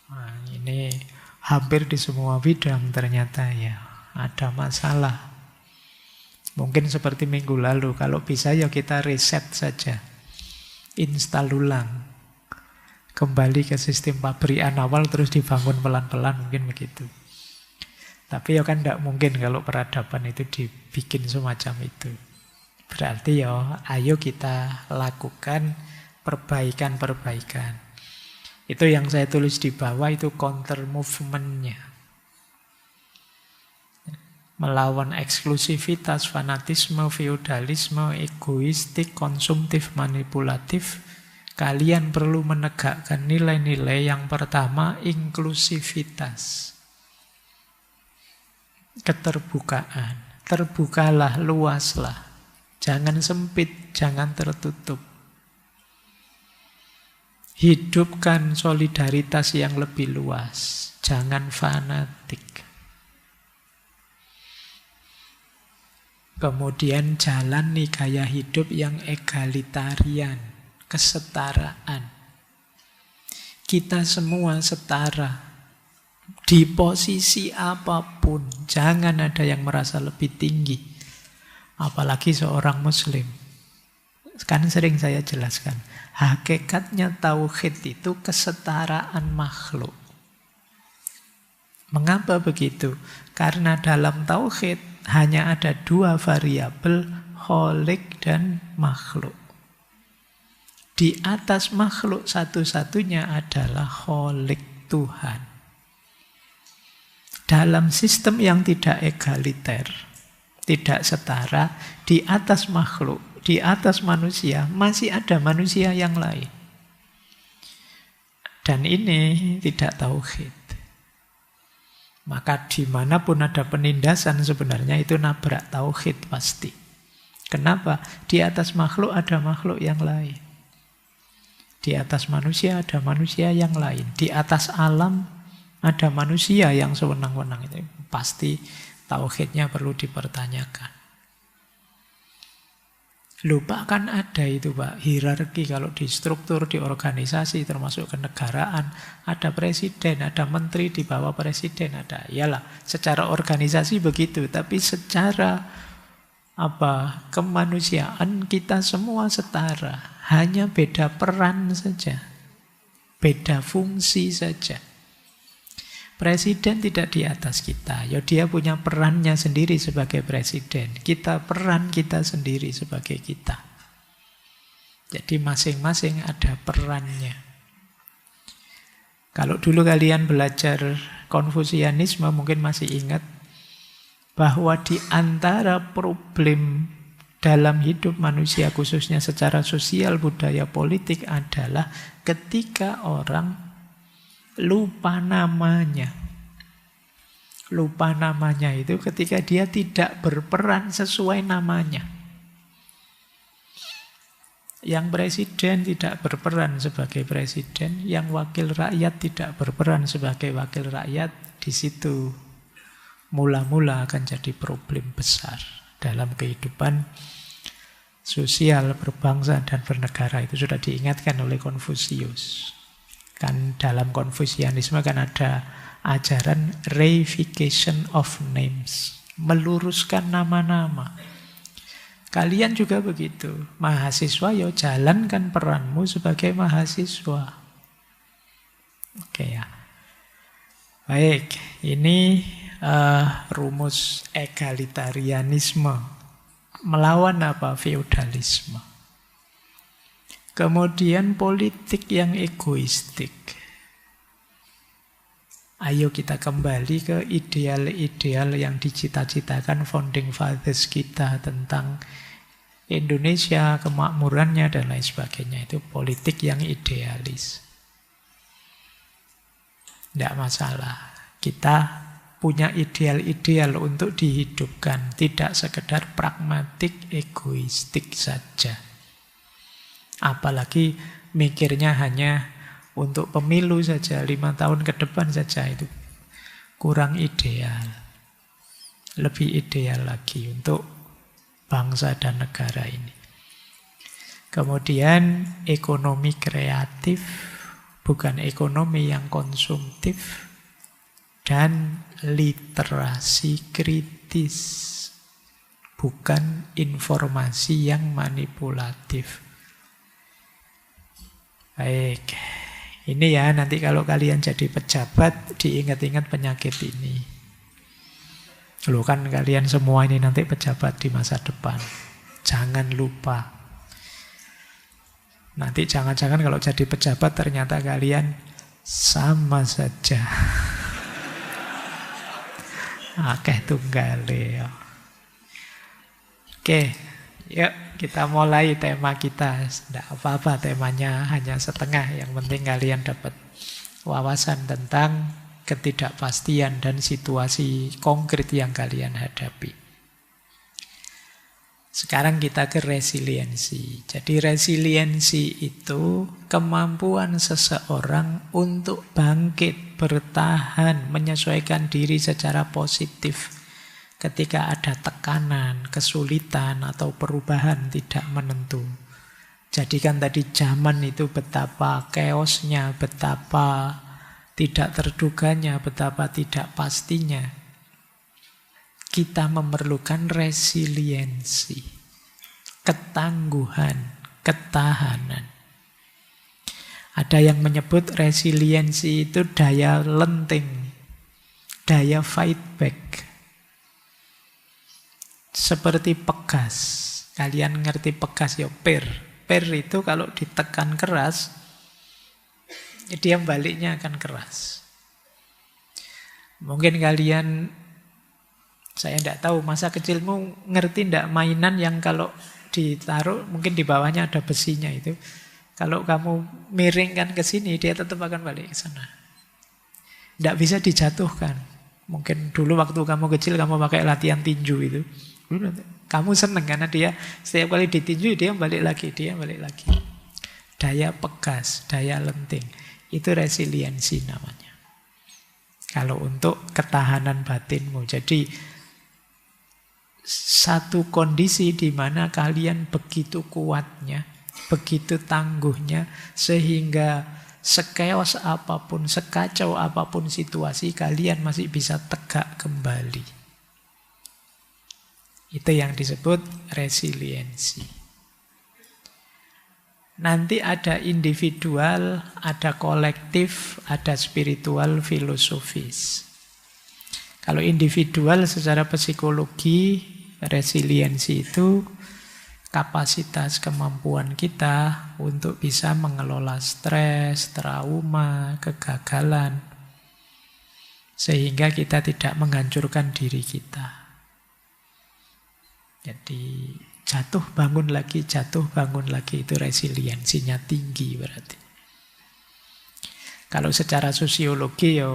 Nah, ini hampir di semua bidang ternyata ya ada masalah. Mungkin seperti minggu lalu, kalau bisa ya kita reset saja, install ulang, kembali ke sistem pabrikan awal terus dibangun pelan-pelan, mungkin begitu. Tapi ya kan tidak mungkin kalau peradaban itu dibikin semacam itu. Berarti ya ayo kita lakukan perbaikan-perbaikan. Itu yang saya tulis di bawah, itu counter movement-nya. Melawan eksklusivitas, fanatisme, feudalisme, egoistik, konsumtif, manipulatif, kalian perlu menegakkan nilai-nilai. Yang pertama, inklusivitas. Keterbukaan. Terbukalah, luaslah. Jangan sempit, jangan tertutup. Hidupkan solidaritas yang lebih luas. Jangan fanatik. Kemudian jalani gaya hidup yang egalitarian, kesetaraan. Kita semua setara. Di posisi apapun, jangan ada yang merasa lebih tinggi. Apalagi seorang muslim. Kan sering saya jelaskan. Hakikatnya tauhid itu kesetaraan makhluk. Mengapa begitu? Karena dalam tauhid hanya ada dua variabel, kholik dan makhluk. Di atas makhluk satu-satunya adalah kholik, Tuhan. Dalam sistem yang tidak egaliter, tidak setara, di atas makhluk, di atas manusia, masih ada manusia yang lain. Dan ini tidak tauhid. Maka dimanapun ada penindasan sebenarnya itu nabrak tauhid pasti. Kenapa? Di atas makhluk ada makhluk yang lain. Di atas manusia ada manusia yang lain. Di atas alam ada manusia yang sewenang-wenang. Itu pasti tauhidnya perlu dipertanyakan. Lupa kan ada itu Pak, hierarki kalau di struktur, di organisasi, termasuk kenegaraan. Ada presiden, ada menteri di bawah presiden, ada. Iyalah, secara organisasi begitu. Tapi secara kemanusiaan kita semua setara. Hanya beda peran saja. Beda fungsi saja. Presiden tidak di atas kita. Ya dia punya perannya sendiri sebagai presiden. Kita peran kita sendiri sebagai kita. Jadi masing-masing ada perannya. Kalau dulu kalian belajar Konfusianisme mungkin masih ingat bahwa di antara problem dalam hidup manusia, khususnya secara sosial, budaya, politik, adalah ketika orang lupa namanya. Lupa namanya itu ketika dia tidak berperan sesuai namanya. Yang presiden tidak berperan sebagai presiden, yang wakil rakyat tidak berperan sebagai wakil rakyat, di situ mula-mula akan jadi problem besar dalam kehidupan sosial, berbangsa, dan bernegara. Itu sudah diingatkan oleh Konfusius. Kan dalam Konfusianisme kan ada ajaran reification of names, meluruskan nama-nama. Kalian juga begitu. Mahasiswa, ya jalankan peranmu sebagai mahasiswa. Oke ya. Baik, ini rumus egalitarianisme. Melawan apa? Feodalisme. Kemudian politik yang egoistik. Ayo kita kembali ke ideal-ideal yang dicita-citakan founding fathers kita tentang Indonesia, kemakmurannya, dan lain sebagainya. Itu politik yang idealis. Tidak masalah. Kita punya ideal-ideal untuk dihidupkan. Tidak sekedar pragmatik, egoistik saja. Apalagi mikirnya hanya untuk pemilu saja, 5 tahun ke depan saja, itu kurang ideal. Lebih ideal lagi untuk bangsa dan negara ini. Kemudian ekonomi kreatif, bukan ekonomi yang konsumtif, dan literasi kritis, bukan informasi yang manipulatif. Baik. Ini ya, nanti kalau kalian jadi pejabat, diingat-ingat penyakit ini. Loh kan kalian semua ini nanti pejabat di masa depan. Jangan lupa. Nanti jangan-jangan kalau jadi pejabat ternyata kalian sama saja. Akeh tunggale ya. Oke, yuk kita mulai tema kita. Tidak apa-apa temanya hanya setengah. Yang penting kalian dapat wawasan tentang ketidakpastian dan situasi konkret yang kalian hadapi. Sekarang kita ke resiliensi. Jadi resiliensi itu kemampuan seseorang untuk bangkit, bertahan, menyesuaikan diri secara positif ketika ada tekanan, kesulitan, atau perubahan tidak menentu. Jadi kan tadi zaman itu betapa chaosnya, betapa tidak terduganya, betapa tidak pastinya. Kita memerlukan resiliensi, ketangguhan, ketahanan. Ada yang menyebut resiliensi itu daya lenting, daya fight back. Seperti pegas. Kalian ngerti pegas ya, per. Per itu kalau ditekan keras, dia baliknya akan keras. Mungkin kalian, saya tidak tahu, masa kecilmu ngerti tidak mainan yang kalau ditaruh mungkin di bawahnya ada besinya itu. Kalau kamu miringkan ke sini, dia tetap akan balik ke sana. Tidak bisa dijatuhkan. Mungkin dulu waktu kamu kecil kamu pakai latihan tinju itu. Kamu seneng karena dia setiap kali ditinju dia balik lagi, dia balik lagi. Daya pegas, daya lenting. Itu resiliensi namanya. Kalau untuk ketahanan batinmu. Jadi satu kondisi di mana kalian begitu kuatnya, begitu tangguhnya, sehingga sekeos apapun, sekacau apapun situasi, kalian masih bisa tegak kembali. Itu yang disebut resiliensi. Nanti ada individual, ada kolektif, ada spiritual, filosofis. Kalau individual secara psikologi, resiliensi itu kapasitas kemampuan kita untuk bisa mengelola stres, trauma, kegagalan, sehingga kita tidak menghancurkan diri kita. Jadi jatuh bangun lagi. Itu resiliensinya tinggi berarti. Kalau secara sosiologi ya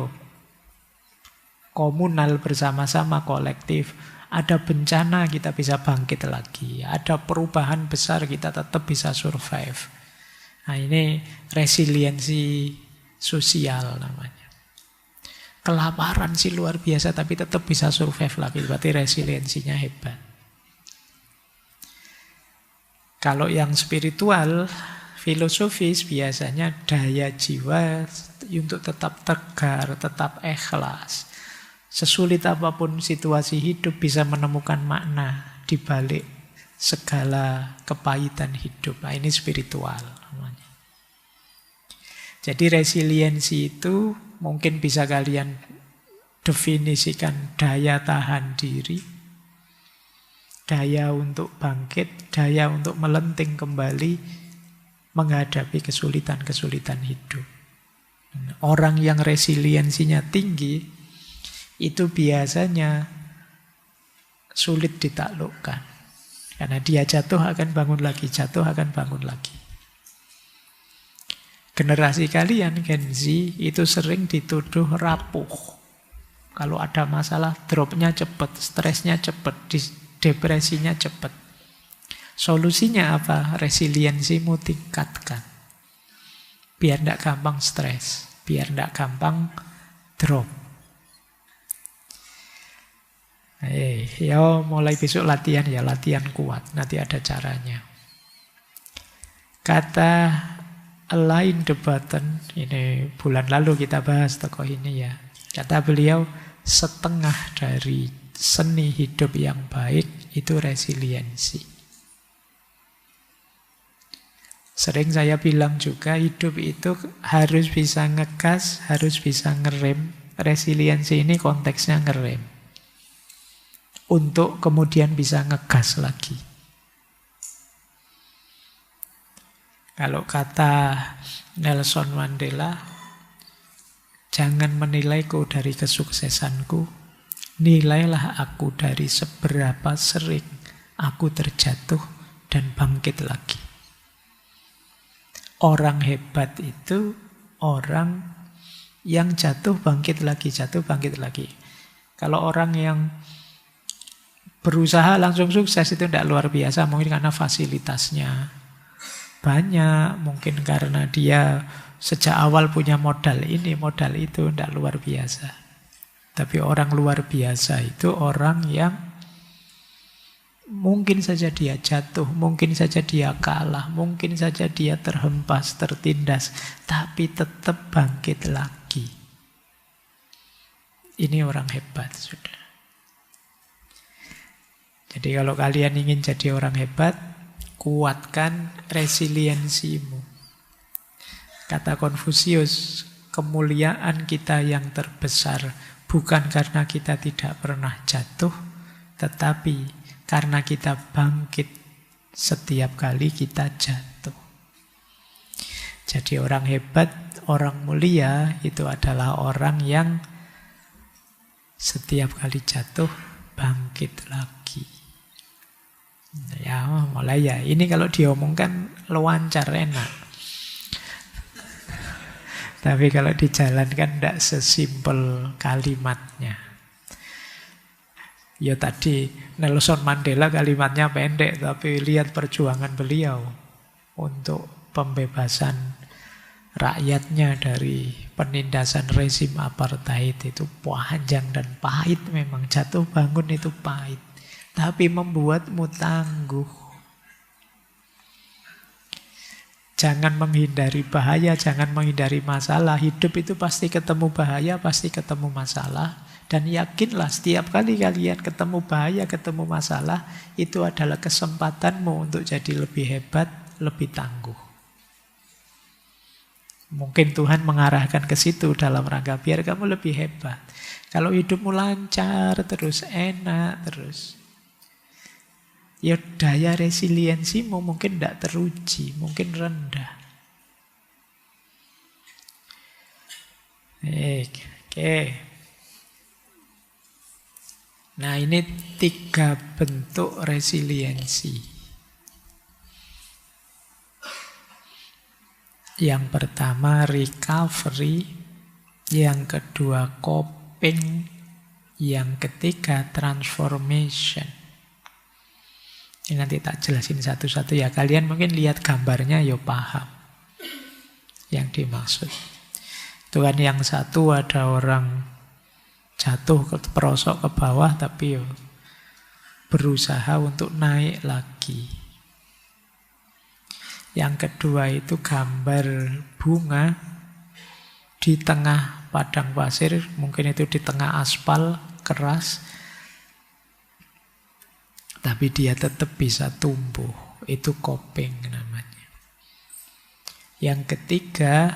komunal, bersama-sama, kolektif. Ada bencana kita bisa bangkit lagi. Ada perubahan besar kita tetap bisa survive. Nah ini resiliensi sosial namanya. Kelaparan sih luar biasa tapi tetap bisa survive lagi. Berarti resiliensinya hebat. Kalau yang spiritual, filosofis biasanya daya jiwa untuk tetap tegar, tetap ikhlas. Sesulit apapun situasi hidup bisa menemukan makna di balik segala kepahitan hidup. Nah, ini spiritual namanya. Jadi resiliensi itu mungkin bisa kalian definisikan daya tahan diri, daya untuk bangkit, daya untuk melenting kembali menghadapi kesulitan-kesulitan hidup. Orang yang resiliensinya tinggi itu biasanya sulit ditaklukkan. Karena dia jatuh akan bangun lagi, jatuh akan bangun lagi. Generasi kalian, Gen Z, itu sering dituduh rapuh. Kalau ada masalah, dropnya cepat, stresnya cepat, depresinya cepat. Solusinya apa? Resiliensimu tingkatkan. Biar tidak gampang stres, biar tidak gampang drop. Ya mulai besok latihan ya, latihan kuat. Nanti ada caranya. Kata Alain de Botton, ini bulan lalu kita bahas tokoh ini ya. Kata beliau, setengah dari seni hidup yang baik itu resiliensi. Sering saya bilang juga hidup itu harus bisa ngegas, harus bisa ngerem. Resiliensi ini konteksnya ngerem. Untuk kemudian bisa ngegas lagi. Kalau kata Nelson Mandela, jangan menilaiku dari kesuksesanku, nilailah aku dari seberapa sering aku terjatuh dan bangkit lagi. Orang hebat itu orang yang jatuh bangkit lagi, jatuh bangkit lagi. Kalau orang yang berusaha langsung sukses itu tidak luar biasa, mungkin karena fasilitasnya banyak, mungkin karena dia sejak awal punya modal ini, modal itu, tidak luar biasa. Tapi orang luar biasa itu orang yang mungkin saja dia jatuh, mungkin saja dia kalah, mungkin saja dia terhempas, tertindas, tapi tetap bangkit lagi. Ini orang hebat, sudah. Jadi kalau kalian ingin jadi orang hebat, kuatkan resiliensimu. Kata Konfusius, kemuliaan kita yang terbesar bukan karena kita tidak pernah jatuh, tetapi karena kita bangkit setiap kali kita jatuh. Jadi orang hebat, orang mulia itu adalah orang yang setiap kali jatuh bangkit lagi. Ya mulai ya, ini kalau diomongkan lancar enak. Tapi kalau dijalankan tidak sesimpel kalimatnya. Ya tadi Nelson Mandela kalimatnya pendek, tapi lihat perjuangan beliau untuk pembebasan rakyatnya dari penindasan rezim apartheid itu panjang dan pahit memang. Jatuh bangun itu pahit. Tapi membuatmu tangguh. Jangan menghindari bahaya, jangan menghindari masalah. Hidup itu pasti ketemu bahaya, pasti ketemu masalah. Dan yakinlah setiap kali kalian ketemu bahaya, ketemu masalah, itu adalah kesempatanmu untuk jadi lebih hebat, lebih tangguh. Mungkin Tuhan mengarahkan ke situ dalam rangka biar kamu lebih hebat. Kalau hidupmu lancar terus, enak terus, ya daya resiliensimu mungkin tidak teruji, mungkin rendah. Oke. Nah ini 3 bentuk resiliensi. Yang pertama recovery, yang kedua coping, yang ketiga transformation. Ini nanti tak jelasin satu-satu ya. Kalian mungkin lihat gambarnya ya paham yang dimaksud. Itu kan yang satu ada orang jatuh perosok ke bawah tapi ya berusaha untuk naik lagi. Yang kedua itu gambar bunga di tengah padang pasir, mungkin itu di tengah aspal keras, tapi dia tetap bisa tumbuh. Itu coping namanya. Yang ketiga,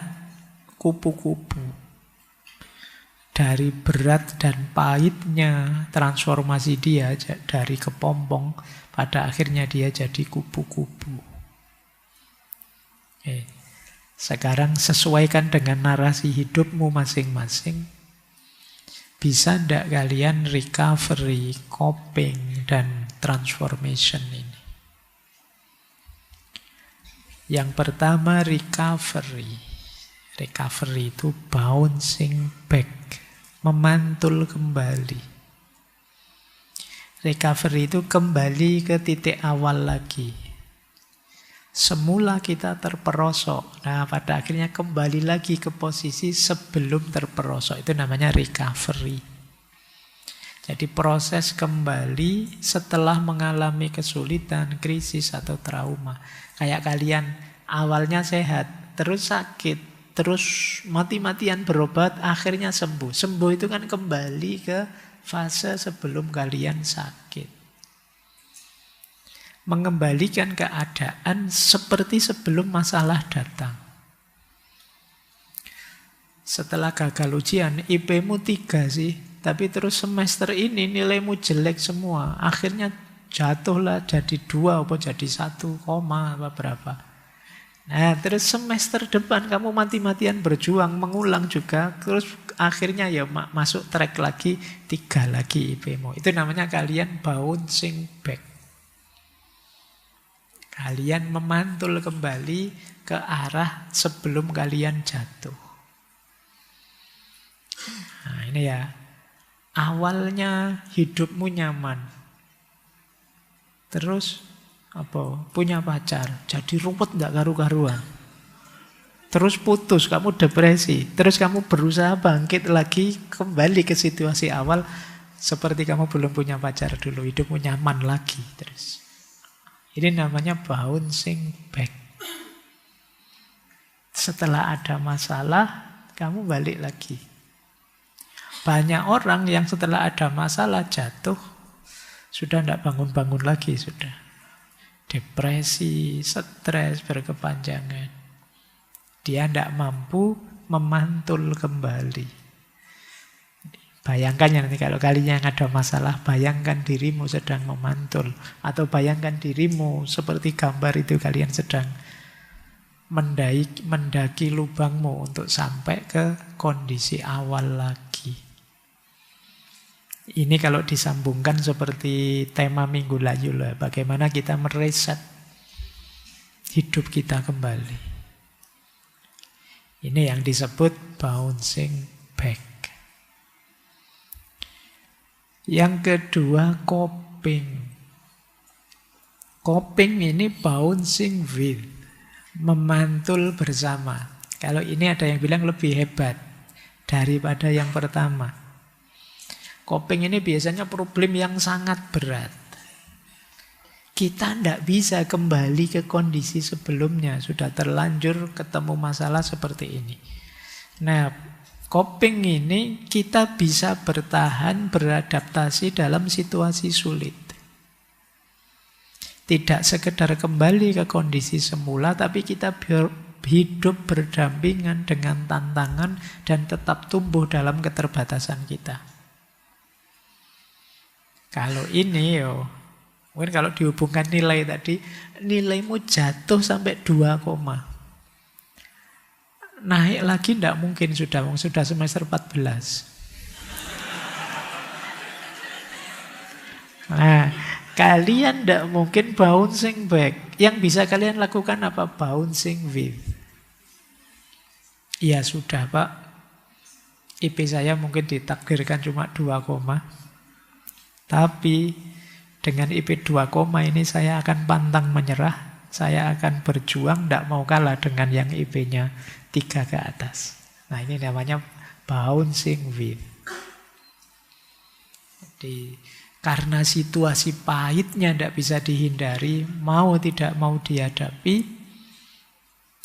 kupu-kupu. Dari berat dan pahitnya transformasi dia dari kepompong, pada akhirnya dia jadi kupu-kupu. Sekarang sesuaikan dengan narasi hidupmu masing-masing. Bisa ndak kalian recovery, coping, dan transformation ini? Yang pertama recovery. Recovery itu bouncing back, memantul kembali. Recovery itu kembali ke titik awal lagi. Semula kita terperosok. Nah, pada akhirnya kembali lagi ke posisi sebelum terperosok. Itu namanya recovery. Jadi proses kembali setelah mengalami kesulitan, krisis, atau trauma. Kayak kalian awalnya sehat, terus sakit, terus mati-matian berobat, akhirnya sembuh. Sembuh itu kan kembali ke fase sebelum kalian sakit. Mengembalikan keadaan seperti sebelum masalah datang. Setelah gagal ujian, IP-mu 3 sih, tapi terus semester ini nilaimu jelek semua. Akhirnya jatuhlah jadi 2 atau jadi 1, apa berapa. Nah, terus semester depan kamu mati-matian berjuang, mengulang juga, terus akhirnya ya masuk track lagi, 3 lagi IP-mu. Itu namanya kalian bouncing back. Kalian memantul kembali ke arah sebelum kalian jatuh. Nah, ini ya. Awalnya hidupmu nyaman. Terus punya pacar, jadi ruwet enggak karu-karuan. Terus putus, kamu depresi. Terus kamu berusaha bangkit lagi, kembali ke situasi awal seperti kamu belum punya pacar dulu, hidupmu nyaman lagi terus. Ini namanya bouncing back. Setelah ada masalah, kamu balik lagi. Banyak orang yang setelah ada masalah jatuh, sudah tidak bangun-bangun lagi, sudah. Depresi, stres berkepanjangan. Dia tidak mampu memantul kembali. Bayangkan ya nanti kalau kalian yang ada masalah, bayangkan dirimu sedang memantul. Atau bayangkan dirimu seperti gambar itu, kalian sedang mendaki lubangmu untuk sampai ke kondisi awal lagi. Ini kalau disambungkan seperti tema Minggu Layu lah, bagaimana kita mereset hidup kita kembali. Ini yang disebut bouncing back. Yang kedua coping. Coping ini bouncing with, memantul bersama. Kalau ini ada yang bilang lebih hebat daripada yang pertama. Coping ini biasanya problem yang sangat berat. Kita tidak bisa kembali ke kondisi sebelumnya. Sudah terlanjur ketemu masalah seperti ini. Nah, coping ini kita bisa bertahan, beradaptasi dalam situasi sulit. Tidak sekedar kembali ke kondisi semula, tapi kita hidup berdampingan dengan tantangan dan tetap tumbuh dalam keterbatasan kita. Kalau ini mungkin kalau dihubungkan nilai tadi, nilaimu jatuh sampai 2, naik lagi tidak mungkin, sudah semester 14. Nah, kalian tidak mungkin bouncing back. Yang bisa kalian lakukan apa? Bouncing with. Ya sudah Pak, IP saya mungkin ditakdirkan cuma 2 koma. Tapi dengan IP 2 koma ini saya akan pantang menyerah. Saya akan berjuang, tidak mau kalah dengan yang IP-nya 3 ke atas. Nah ini namanya bouncing with. Jadi karena situasi pahitnya tidak bisa dihindari, mau tidak mau dihadapi,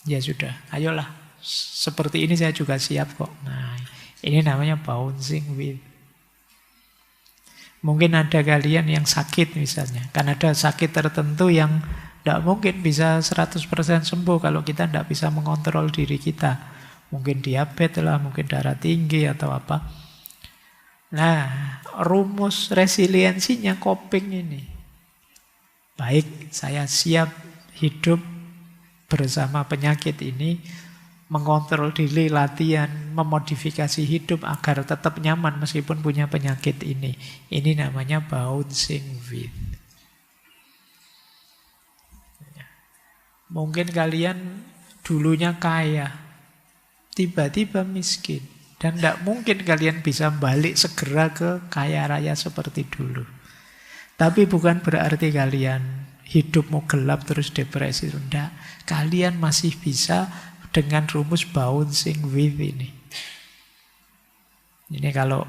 ya sudah, ayolah. Seperti ini saya juga siap kok. Nah, ini namanya bouncing with. Mungkin ada kalian yang sakit misalnya. Kan ada sakit tertentu yang tidak mungkin bisa 100% sembuh kalau kita tidak bisa mengontrol diri kita. Mungkin diabetes lah, mungkin darah tinggi atau apa. Nah, rumus resiliensinya coping ini. Baik, saya siap hidup bersama penyakit ini, mengontrol diri, latihan, memodifikasi hidup agar tetap nyaman meskipun punya penyakit ini. Ini namanya bouncing with. Mungkin kalian dulunya kaya, tiba-tiba miskin. Dan tidak mungkin kalian bisa balik segera ke kaya raya seperti dulu. Tapi bukan berarti kalian hidupmu gelap terus depresi. Tidak. Kalian masih bisa dengan rumus bouncing with ini. Ini kalau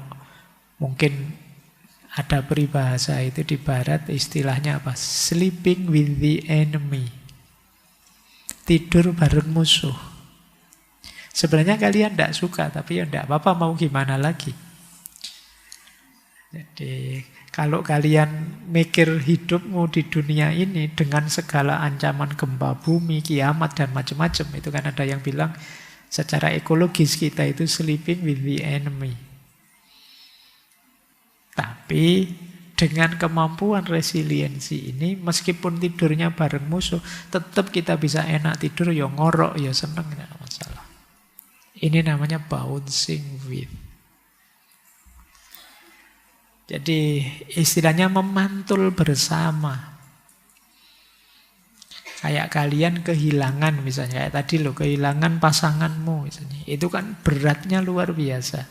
mungkin ada peribahasa itu di barat, istilahnya apa? Sleeping with the enemy. Tidur bareng musuh. Sebenarnya kalian tidak suka, tapi ya tidak apa-apa, mau gimana lagi. Jadi kalau kalian mikir hidupmu di dunia ini dengan segala ancaman gempa bumi, kiamat, dan macam-macam, itu kan ada yang bilang secara ekologis kita itu sleeping with the enemy. Tapi dengan kemampuan resiliensi ini, meskipun tidurnya bareng musuh, tetap kita bisa enak tidur, ya ngorok, ya seneng, tidak masalah. Ini namanya bouncing with. Jadi istilahnya memantul bersama. Kayak kalian kehilangan misalnya, kayak tadi loh, kehilangan pasanganmu misalnya. Itu kan beratnya luar biasa.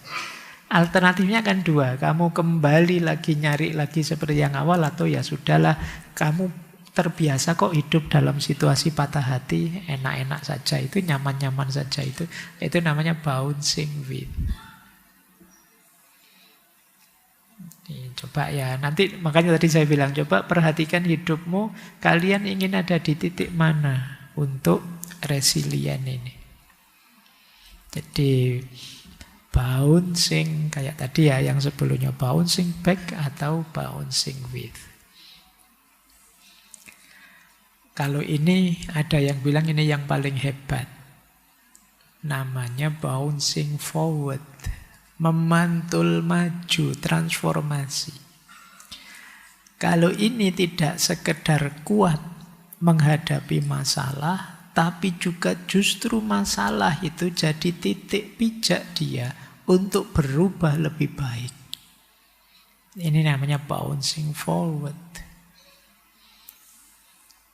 Alternatifnya kan 2, kamu kembali lagi nyari lagi seperti yang awal, atau ya sudahlah, kamu terbiasa kok hidup dalam situasi patah hati, enak-enak saja, itu nyaman-nyaman saja, itu namanya bouncing with. Coba ya, nanti makanya tadi saya bilang, coba perhatikan hidupmu, kalian ingin ada di titik mana untuk resilient ini. Jadi bouncing, kayak tadi ya yang sebelumnya, bouncing back atau bouncing with. Kalau ini ada yang bilang ini yang paling hebat. Namanya bouncing forward. Memantul maju, transformasi. Kalau ini tidak sekedar kuat menghadapi masalah, tapi juga justru masalah itu jadi titik pijak dia untuk berubah lebih baik. Ini namanya bouncing forward.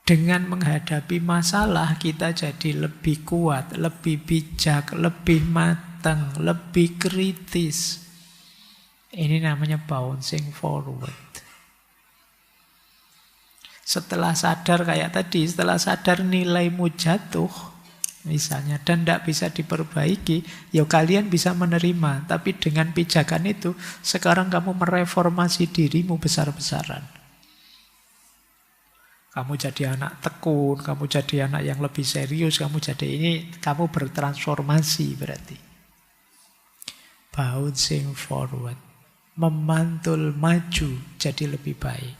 Dengan menghadapi masalah kita jadi lebih kuat, lebih bijak, lebih matang, lebih kritis. Ini namanya bouncing forward. Setelah sadar kayak tadi, setelah sadar nilaimu jatuh misalnya dan tidak bisa diperbaiki, ya kalian bisa menerima. Tapi dengan pijakan itu, sekarang kamu mereformasi dirimu besar-besaran. Kamu jadi anak tekun, kamu jadi anak yang lebih serius, kamu bertransformasi berarti. Bouncing forward. Memantul maju jadi lebih baik.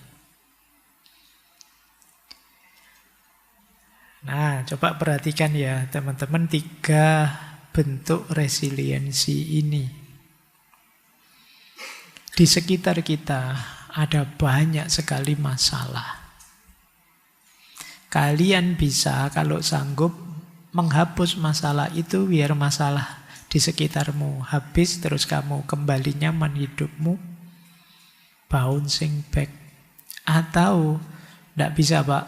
Nah, coba perhatikan ya teman-teman 3 bentuk resiliensi ini. Di sekitar kita ada banyak sekali masalah. Kalian bisa kalau sanggup menghapus masalah itu biar masalah di sekitarmu habis, terus kamu kembali nyaman hidupmu. Bouncing back. Atau tidak bisa Pak,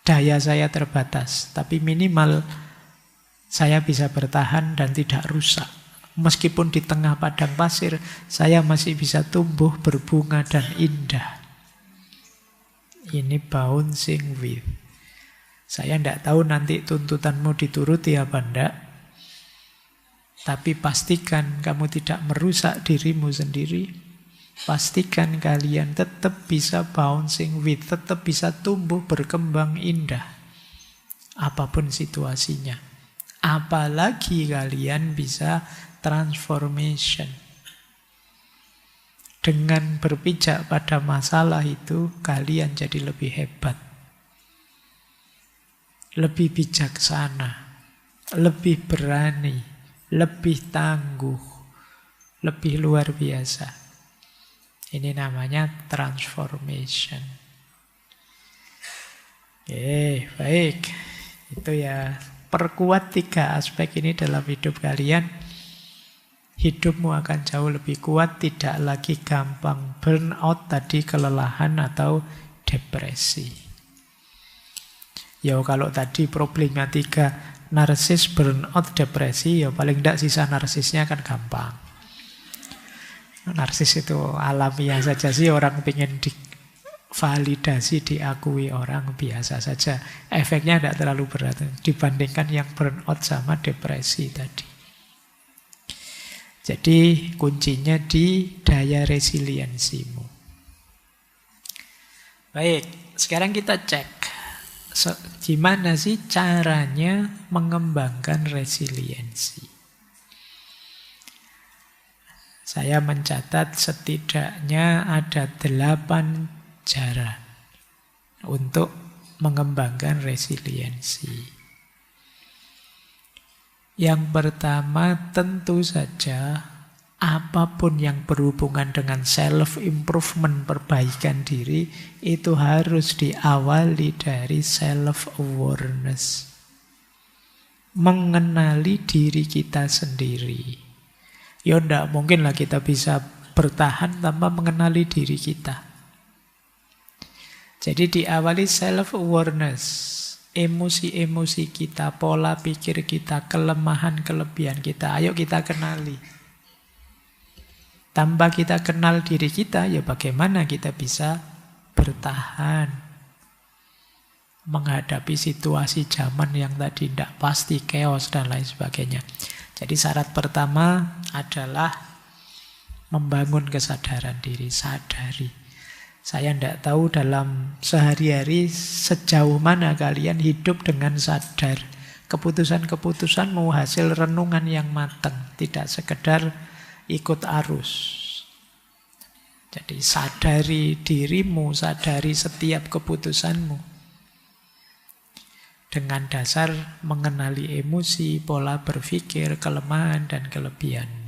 daya saya terbatas, tapi minimal Saya bisa bertahan dan tidak rusak. Meskipun di tengah padang pasir, saya masih bisa tumbuh, berbunga, dan indah. Ini bouncing with. Saya tidak tahu nanti tuntutanmu dituruti apa enggak. Tapi pastikan kamu tidak merusak dirimu sendiri. Pastikan kalian tetap bisa bouncing with, tetap bisa tumbuh, berkembang, indah. Apapun situasinya. Apalagi kalian bisa transformation. Dengan berpijak pada masalah itu, kalian jadi lebih hebat. Lebih bijaksana. Lebih berani. Lebih tangguh. Lebih luar biasa. Ini namanya transformation. Oke, baik. Itu ya, perkuat 3 aspek ini dalam hidup kalian. Hidupmu akan jauh lebih kuat, tidak lagi gampang burnout tadi, kelelahan atau depresi. Ya kalau tadi problematika narsis, burnout, depresi, ya paling tidak sisa narsisnya kan gampang. Narsis itu alamiah saja sih, orang pengen divalidasi, diakui orang biasa saja. Efeknya tidak terlalu berat dibandingkan yang burnout sama depresi tadi. Jadi kuncinya di daya resiliensimu. Baik, sekarang kita cek. Gimana sih caranya mengembangkan resiliensi? Saya mencatat setidaknya ada 8 cara untuk mengembangkan resiliensi. Yang pertama, tentu saja apapun yang berhubungan dengan self-improvement, perbaikan diri, itu harus diawali dari self-awareness. Mengenali diri kita sendiri. Ya enggak mungkin lah kita bisa bertahan tanpa mengenali diri kita. Jadi diawali self-awareness. Emosi-emosi kita, pola pikir kita, kelemahan-kelebihan kita. Ayo kita kenali. Tanpa kita kenal diri kita, ya bagaimana kita bisa bertahan menghadapi situasi zaman yang tadi tidak pasti, chaos dan lain sebagainya. Jadi syarat pertama adalah membangun kesadaran diri, sadari. Saya tidak tahu dalam sehari-hari sejauh mana kalian hidup dengan sadar. Keputusan-keputusanmu hasil renungan yang matang, tidak sekedar ikut arus. Jadi sadari dirimu, sadari setiap keputusanmu. Dengan dasar mengenali emosi, pola berpikir, kelemahan dan kelebihanmu.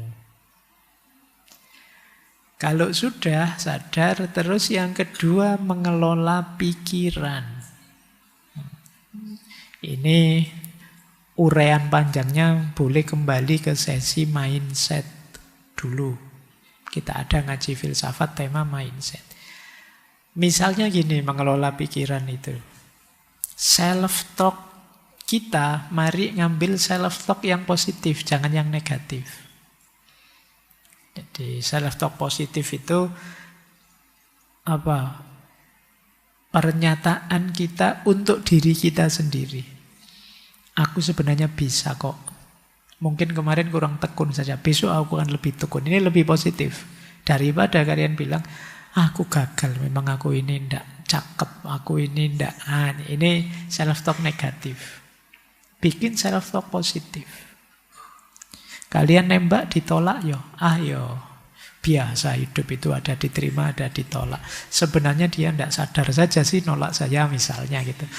Kalau sudah sadar, terus yang kedua mengelola pikiran. Ini uraian panjangnya boleh kembali ke sesi mindset dulu. Kita ada ngaji filsafat tema mindset. Misalnya gini, mengelola pikiran itu. Self-talk kita, mari ngambil self-talk yang positif, jangan yang negatif. Jadi self-talk positif itu apa? Pernyataan kita untuk diri kita sendiri. Aku sebenarnya bisa kok. Mungkin kemarin kurang tekun saja, besok aku akan lebih tekun. Ini lebih positif. Daripada kalian bilang, aku gagal, memang aku ini tidak cakep, aku ini tidak. Ini self-talk negatif. Bikin self-talk positif. Kalian nembak ditolak, biasa hidup itu ada diterima, ada ditolak. Sebenarnya dia tidak sadar saja sih nolak saya misalnya gitu.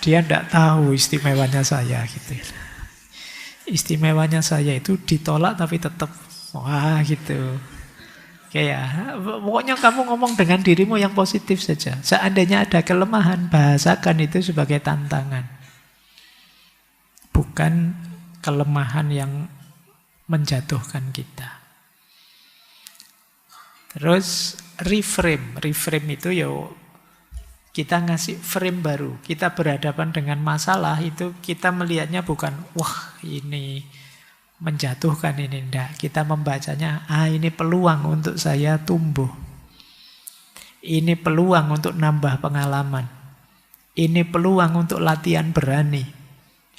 Dia tidak tahu istimewanya saya gitu. Istimewanya saya itu ditolak tapi tetap gitu. Kayak pokoknya kamu ngomong dengan dirimu yang positif saja. Seandainya ada kelemahan, bahasakan itu sebagai tantangan. Bukan kelemahan yang menjatuhkan kita. Terus reframe. Reframe itu Kita ngasih frame baru. Kita berhadapan dengan masalah itu kita melihatnya bukan, wah ini menjatuhkan ini. Enggak. Kita membacanya, ini peluang untuk saya tumbuh. Ini peluang untuk nambah pengalaman. Ini peluang untuk latihan berani.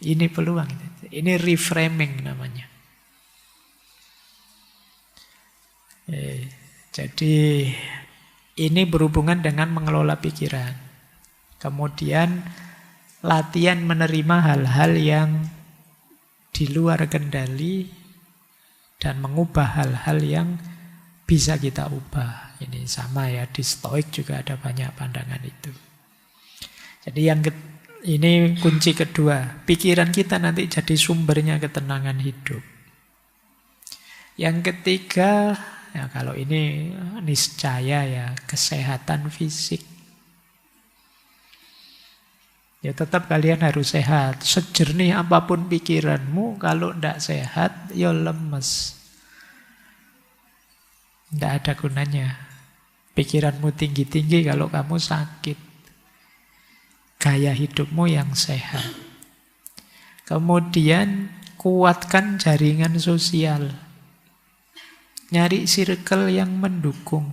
Ini peluang. Ini reframing namanya. Jadi ini berhubungan dengan mengelola pikiran. Kemudian latihan menerima hal-hal yang di luar kendali dan mengubah hal-hal yang bisa kita ubah. Ini sama ya, di Stoik juga ada banyak pandangan itu. Jadi ini kunci kedua. Pikiran kita nanti jadi sumbernya ketenangan hidup. Yang ketiga, ya kalau ini niscaya ya, kesehatan fisik. Ya tetap kalian harus sehat. Sejernih apapun pikiranmu, kalau tidak sehat, ya lemes. Tidak ada gunanya. Pikiranmu tinggi-tinggi kalau kamu sakit. Gaya hidupmu yang sehat. Kemudian kuatkan jaringan sosial. Nyari circle yang mendukung.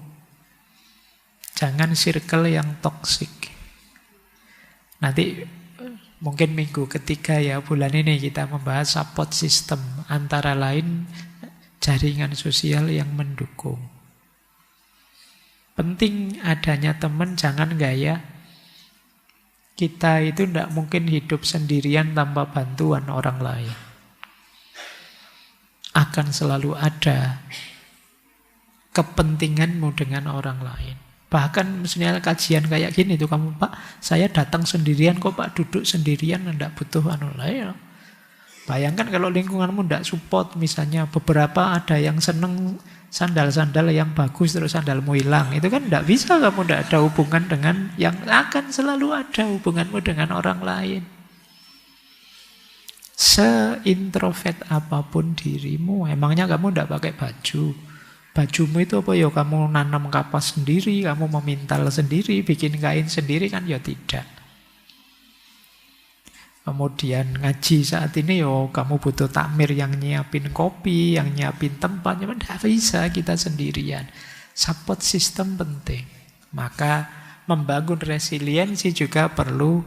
Jangan circle yang toksik. Nanti mungkin minggu ketiga ya, bulan ini kita membahas support system. Antara lain jaringan sosial yang mendukung. Penting adanya teman, jangan gaya kita itu tidak mungkin hidup sendirian tanpa bantuan orang lain. Akan selalu ada kepentinganmu dengan orang lain. Bahkan misalnya kajian kayak gini tuh, kamu Pak, saya datang sendirian kok Pak, duduk sendirian, tidak butuh lain. Bayangkan kalau lingkunganmu tidak support, misalnya beberapa ada yang seneng sandal-sandal yang bagus terus sandalmu hilang, itu kan tidak bisa, kamu tidak ada hubungan dengan yang akan selalu ada hubunganmu dengan orang lain. Seintrovert apapun dirimu, emangnya kamu tidak pakai baju? Bajumu itu apa ya? Kamu nanam kapas sendiri, kamu memintal sendiri, bikin kain sendiri kan? Ya tidak. Kemudian ngaji saat ini yo, kamu butuh takmir yang nyiapin kopi, yang nyiapin tempat, ya tidak bisa kita sendirian. Support system penting. Maka membangun resiliensi juga perlu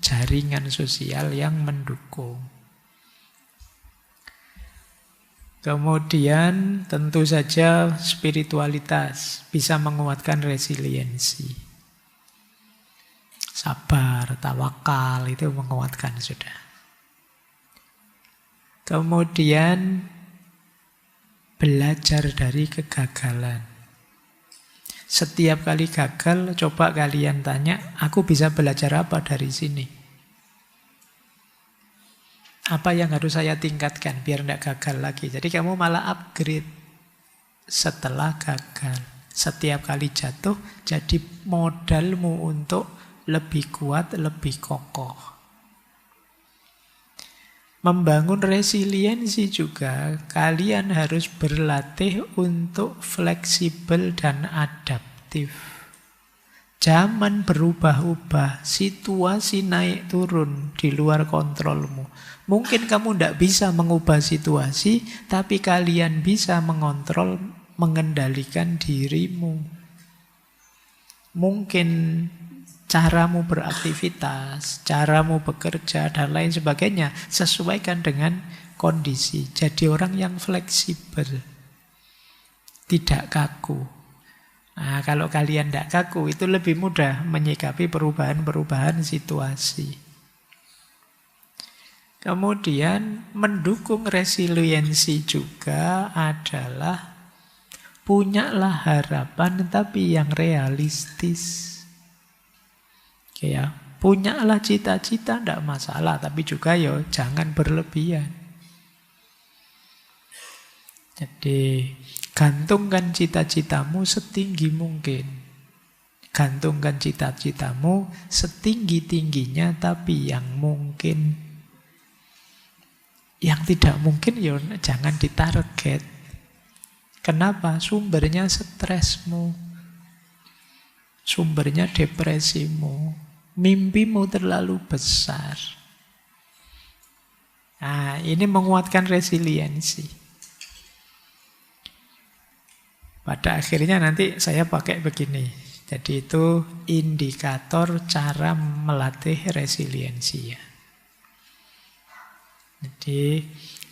jaringan sosial yang mendukung. Kemudian tentu saja spiritualitas bisa menguatkan resiliensi. Sabar, tawakal itu menguatkan sudah. Kemudian belajar dari kegagalan. Setiap kali gagal, coba kalian tanya, aku bisa belajar apa dari sini? Apa yang harus saya tingkatkan biar tidak gagal lagi? Jadi kamu malah upgrade setelah gagal. Setiap kali jatuh, jadi modalmu untuk lebih kuat, lebih kokoh. Membangun resiliensi juga, kalian harus berlatih untuk fleksibel dan adaptif. Zaman berubah-ubah, situasi naik turun di luar kontrolmu. Mungkin kamu tidak bisa mengubah situasi, tapi kalian bisa mengontrol, mengendalikan dirimu. Mungkin caramu beraktivitas, caramu bekerja, dan lain sebagainya sesuaikan dengan kondisi. Jadi orang yang fleksibel, tidak kaku. Nah, kalau kalian tidak kaku, itu lebih mudah menyikapi perubahan-perubahan situasi. Kemudian mendukung resiliensi juga adalah punyalah harapan tapi yang realistis. Ya, punyalah cita-cita tidak masalah, tapi juga yo jangan berlebihan. Jadi gantungkan cita-citamu setinggi mungkin. Gantungkan cita-citamu setinggi-tingginya, tapi yang mungkin. Yang tidak mungkin ya jangan ditarget. Kenapa? Sumbernya stresmu. Sumbernya depresimu. Mimpimu terlalu besar. Nah, ini menguatkan resiliensi. Pada akhirnya nanti saya pakai begini. Jadi itu indikator cara melatih resiliensi ya. Jadi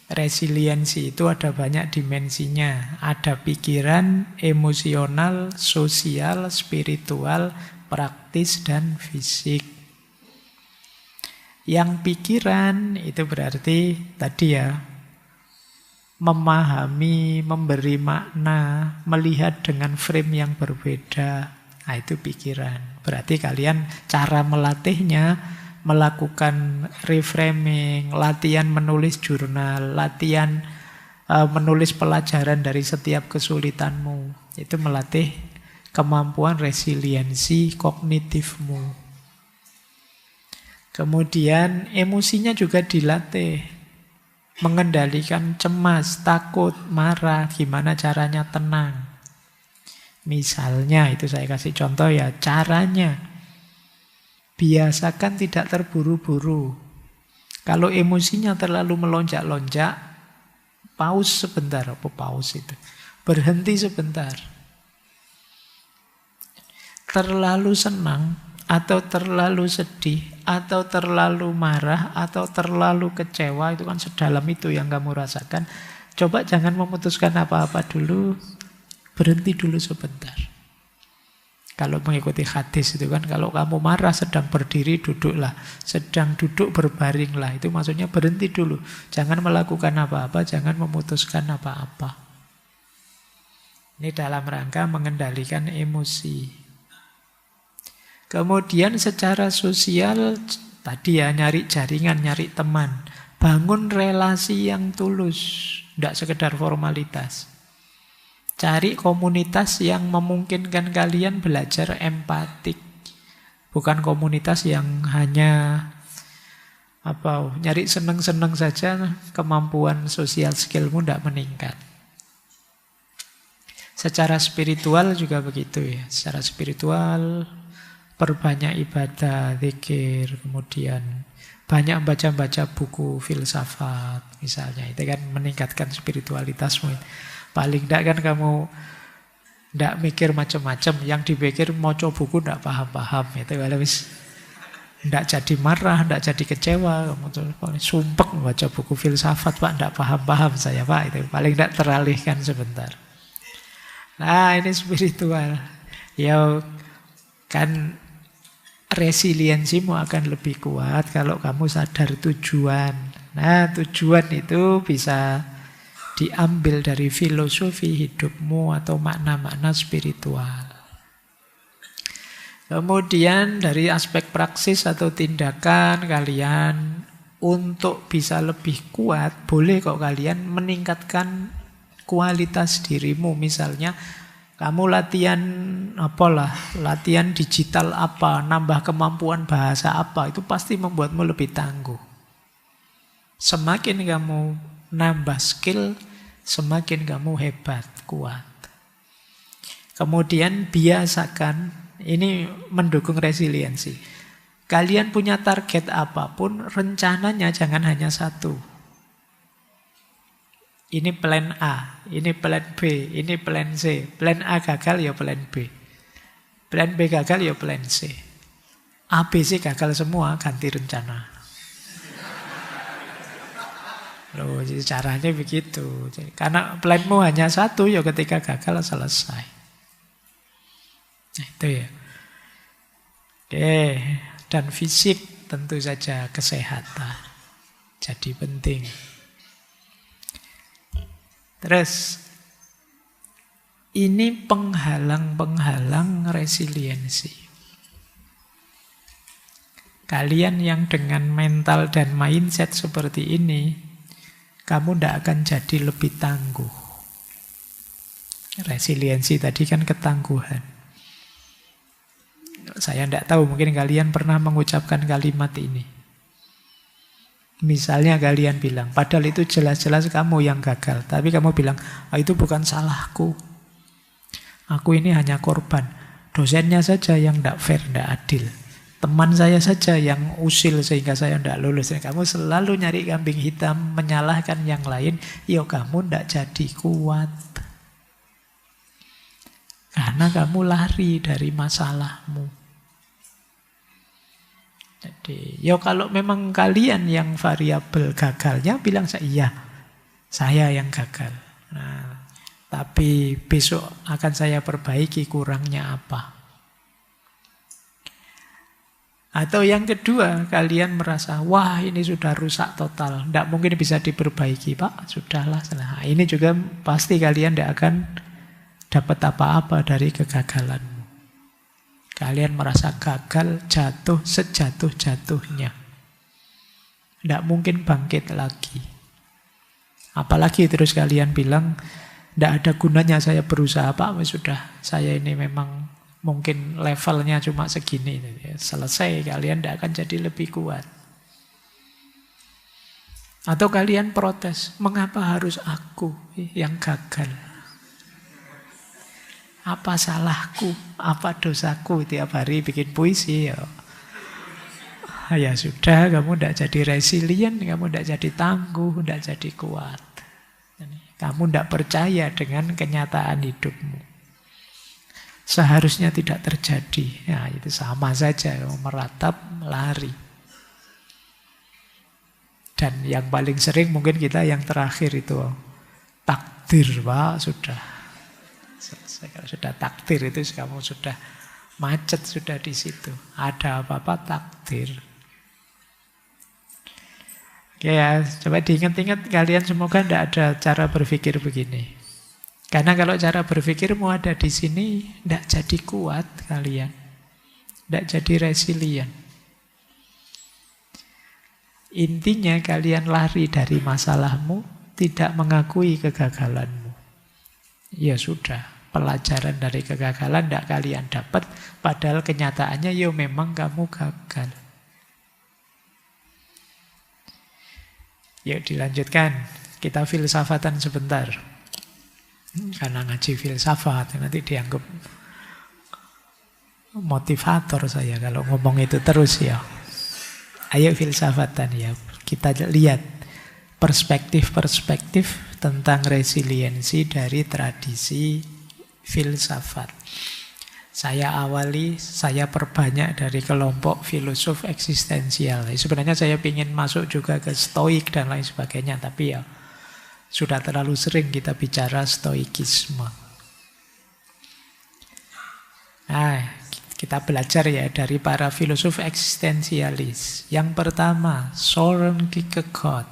resiliensi itu ada banyak dimensinya. Ada pikiran, emosional, sosial, spiritual, praktis, dan fisik. Yang pikiran itu berarti tadi ya, memahami, memberi makna, melihat dengan frame yang berbeda. Nah, itu pikiran. Berarti kalian cara melatihnya melakukan reframing, latihan menulis jurnal, latihan menulis pelajaran dari setiap kesulitanmu. Itu melatih kemampuan resiliensi kognitifmu. Kemudian emosinya juga dilatih. Mengendalikan cemas, takut, marah, gimana caranya tenang. Misalnya, itu saya kasih contoh ya, caranya. Biasakan tidak terburu-buru. Kalau emosinya terlalu melonjak-lonjak, pause sebentar. Apa pause itu? Berhenti sebentar. Terlalu senang, atau terlalu sedih, atau terlalu marah, atau terlalu kecewa, itu kan sedalam itu yang kamu rasakan. Coba jangan memutuskan apa-apa dulu, berhenti dulu sebentar. Kalau mengikuti hadis itu kan, kalau kamu marah sedang berdiri duduklah, sedang duduk berbaringlah. Itu maksudnya berhenti dulu. Jangan melakukan apa-apa, jangan memutuskan apa-apa. Ini dalam rangka mengendalikan emosi. Kemudian secara sosial, tadi ya nyari jaringan, nyari teman. Bangun relasi yang tulus, tidak sekedar formalitas. Cari komunitas yang memungkinkan kalian belajar empatik. Bukan komunitas yang hanya nyari seneng-seneng saja, kemampuan sosial skillmu tidak meningkat. Secara spiritual juga begitu ya. Secara spiritual, perbanyak ibadah, zikir, kemudian banyak baca-baca buku filsafat misalnya. Itu kan meningkatkan spiritualitasmu. Paling tidak kan kamu tidak mikir macam-macam. Yang dipikir mau coba buku tidak paham-paham. Itu kalau tidak jadi marah, tidak jadi kecewa. Kamu sumpek baca buku filsafat, Pak, tidak paham-paham saya, Pak. Itu paling tidak teralihkan sebentar. Nah, ini spiritual. Ya kan resiliensimu akan lebih kuat kalau kamu sadar tujuan. Nah, tujuan itu bisa diambil dari filosofi hidupmu atau makna-makna spiritual. Kemudian dari aspek praksis atau tindakan kalian untuk bisa lebih kuat, boleh kok kalian meningkatkan kualitas dirimu. Misalnya kamu latihan latihan digital apa, nambah kemampuan bahasa apa, itu pasti membuatmu lebih tangguh. Semakin kamu nambah skill, semakin kamu hebat, kuat. Kemudian biasakan, ini mendukung resiliensi. Kalian punya target apapun, rencananya jangan hanya satu. Ini plan A, ini plan B, ini plan C. Plan A gagal ya plan B. Plan B gagal ya plan C. A, B, C gagal semua, ganti rencana. Loh, jadi caranya begitu. Karena planmu hanya satu, ya ketika gagal selesai. Nah, itu ya. Oke, dan fisik tentu saja kesehatan. Jadi penting. Terus, ini penghalang-penghalang resiliensi. Kalian yang dengan mental dan mindset seperti ini, kamu tidak akan jadi lebih tangguh. Resiliensi tadi kan ketangguhan. Saya tidak tahu, mungkin kalian pernah mengucapkan kalimat ini. Misalnya kalian bilang, padahal itu jelas-jelas kamu yang gagal. Tapi kamu bilang, itu bukan salahku. Aku ini hanya korban. Dosennya saja yang tidak fair, tidak adil. Teman saya saja yang usil sehingga saya tidak lulus. Kamu selalu nyari kambing hitam, menyalahkan yang lain. Yo kamu tidak jadi kuat. Karena kamu lari dari masalahmu. Jadi, yo kalau memang kalian yang variabel gagalnya, bilang iya, saya yang gagal. Nah, tapi besok akan saya perbaiki kurangnya apa. Atau yang kedua, kalian merasa, wah ini sudah rusak total, tidak mungkin bisa diperbaiki, Pak. Sudahlah. Nah, ini juga pasti kalian tidak akan dapat apa-apa dari kegagalanmu. Kalian merasa gagal, jatuh sejatuh-jatuhnya. Tidak mungkin bangkit lagi. Apalagi terus kalian bilang, tidak ada gunanya saya berusaha, Pak. Sudah, saya ini memang mungkin levelnya cuma segini. Selesai, kalian tidak akan jadi lebih kuat. Atau kalian protes, mengapa harus aku yang gagal? Apa salahku? Apa dosaku? Tiap hari bikin puisi ya. Ya sudah, kamu tidak jadi resilient, kamu tidak jadi tangguh, tidak jadi kuat. Kamu tidak percaya dengan kenyataan hidupmu. Seharusnya tidak terjadi. Ya, itu sama saja, kamu meratap, lari. Dan yang paling sering mungkin kita yang terakhir itu takdir, Pak, sudah. Kalau sudah takdir itu kamu sudah macet sudah di situ. Ada apa-apa takdir. Oke ya, coba diingat-ingat kalian semoga tidak ada cara berpikir begini. Karena kalau cara berpikirmu ada di sini, tidak jadi kuat kalian. Tidak jadi resilient. Intinya kalian lari dari masalahmu, tidak mengakui kegagalanmu. Ya sudah. Pelajaran dari kegagalan tidak kalian dapat, padahal kenyataannya ya memang kamu gagal. Yuk dilanjutkan, kita filsafatan sebentar. Karena ngaji filsafat, nanti dianggap motivator saya kalau ngomong itu terus ya. Ayo filsafatan ya, kita lihat perspektif-perspektif tentang resiliensi dari tradisi filsafat. Saya perbanyak dari kelompok filosof eksistensial. Sebenarnya saya ingin masuk juga ke stoik dan lain sebagainya, tapi ya sudah terlalu sering kita bicara stoikisme. Nah, kita belajar ya dari para filosof eksistensialis. Yang pertama, Søren Kierkegaard.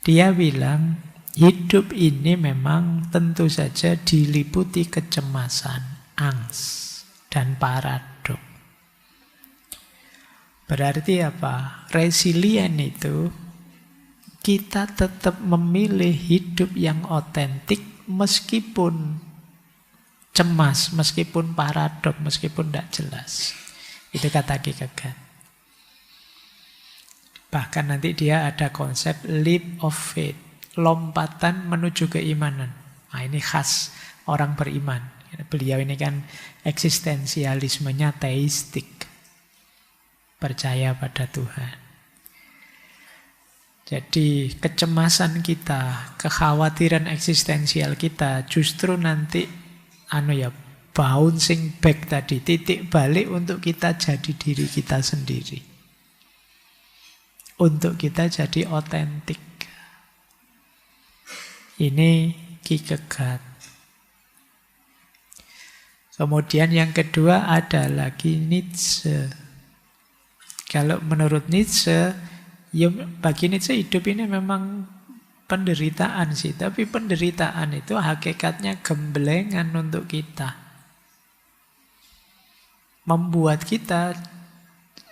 Dia bilang, hidup ini memang tentu saja diliputi kecemasan, angst, dan paradok. Berarti apa? Resilient itu kita tetap memilih hidup yang otentik meskipun cemas, meskipun paradok, meskipun tidak jelas. Itu kata Kierkegaard. Bahkan nanti dia ada konsep leap of faith. Lompatan menuju keimanan. Nah, ini khas orang beriman. Beliau ini kan eksistensialismenya teistik. Percaya pada Tuhan. Jadi kecemasan kita, kekhawatiran eksistensial kita justru nanti bouncing back tadi, titik balik untuk kita jadi diri kita sendiri. Untuk kita jadi otentik. Ini Kierkegaard. Kemudian yang kedua ada lagi Nietzsche. Kalau menurut Nietzsche, ya bagi Nietzsche hidup ini memang penderitaan sih. Tapi penderitaan itu hakikatnya gemblengan untuk kita. Membuat kita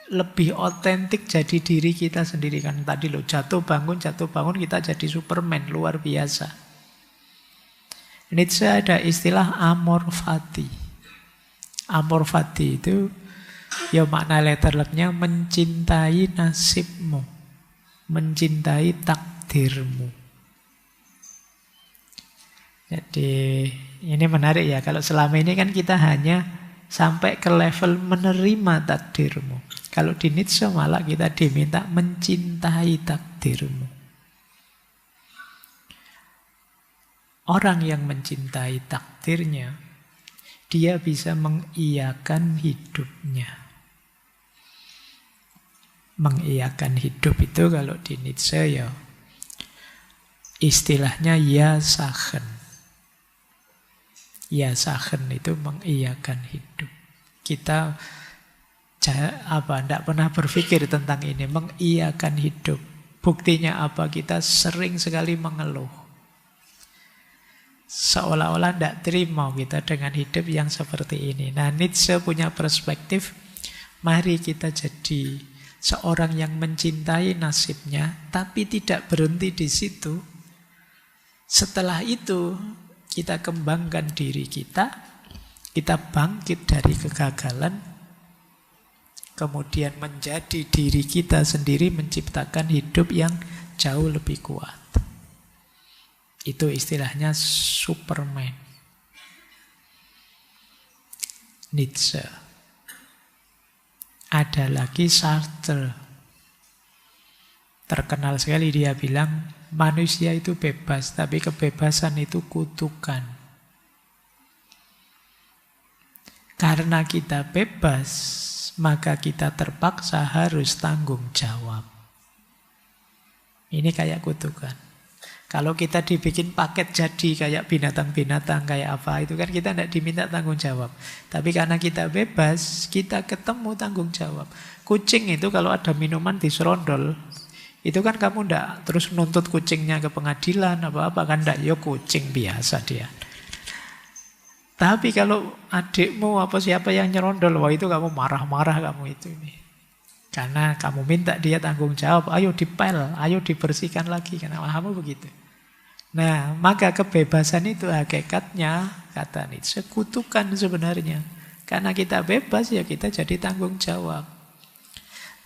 lebih otentik jadi diri kita sendiri. Kan tadi jatuh bangun kita jadi Superman, luar biasa. Nietzsche ada istilah amor fati. Amor fati itu ya makna letternya mencintai nasibmu, mencintai takdirmu. Jadi Ini menarik ya. Kalau selama ini kan kita hanya sampai ke level menerima takdirmu. Kalau di Nietzsche malah kita diminta mencintai takdirmu. Orang yang mencintai takdirnya, dia bisa mengiyakan hidupnya. Mengiyakan hidup itu kalau di Nietzsche ya istilahnya ya sachen. Ya sachen itu mengiyakan hidup. Kita tidak pernah berpikir tentang ini, mengiyakan hidup. Buktinya apa? Kita sering sekali mengeluh. Seolah-olah tidak terima kita dengan hidup yang seperti ini. Nah, Nietzsche punya perspektif, mari kita jadi seorang yang mencintai nasibnya, tapi tidak berhenti di situ. Setelah itu, kita kembangkan diri kita bangkit dari kegagalan, kemudian menjadi diri kita sendiri, menciptakan hidup yang jauh lebih kuat. Itu istilahnya Superman. Nietzsche. Ada lagi Sartre. Terkenal sekali dia bilang, manusia itu bebas, tapi kebebasan itu kutukan. Karena kita bebas, maka kita terpaksa harus tanggung jawab. Ini kayak kutukan. Kalau kita dibikin paket jadi kayak binatang-binatang, kayak apa, itu kan kita tidak diminta tanggung jawab. Tapi karena kita bebas, kita ketemu tanggung jawab. Kucing itu kalau ada minuman diserondol, itu kan kamu ndak terus nuntut kucingnya ke pengadilan apa-apa kan, ndak, ya kucing biasa dia. Tapi kalau adikmu apa siapa yang nyerondol, wah itu kamu marah-marah kamu itu ini. Karena kamu minta dia tanggung jawab, ayo dipel, ayo dibersihkan lagi, karena kamu begitu. Nah, maka kebebasan itu hakikatnya, kata Nietzsche, kutukan sebenarnya. Karena kita bebas ya kita jadi tanggung jawab.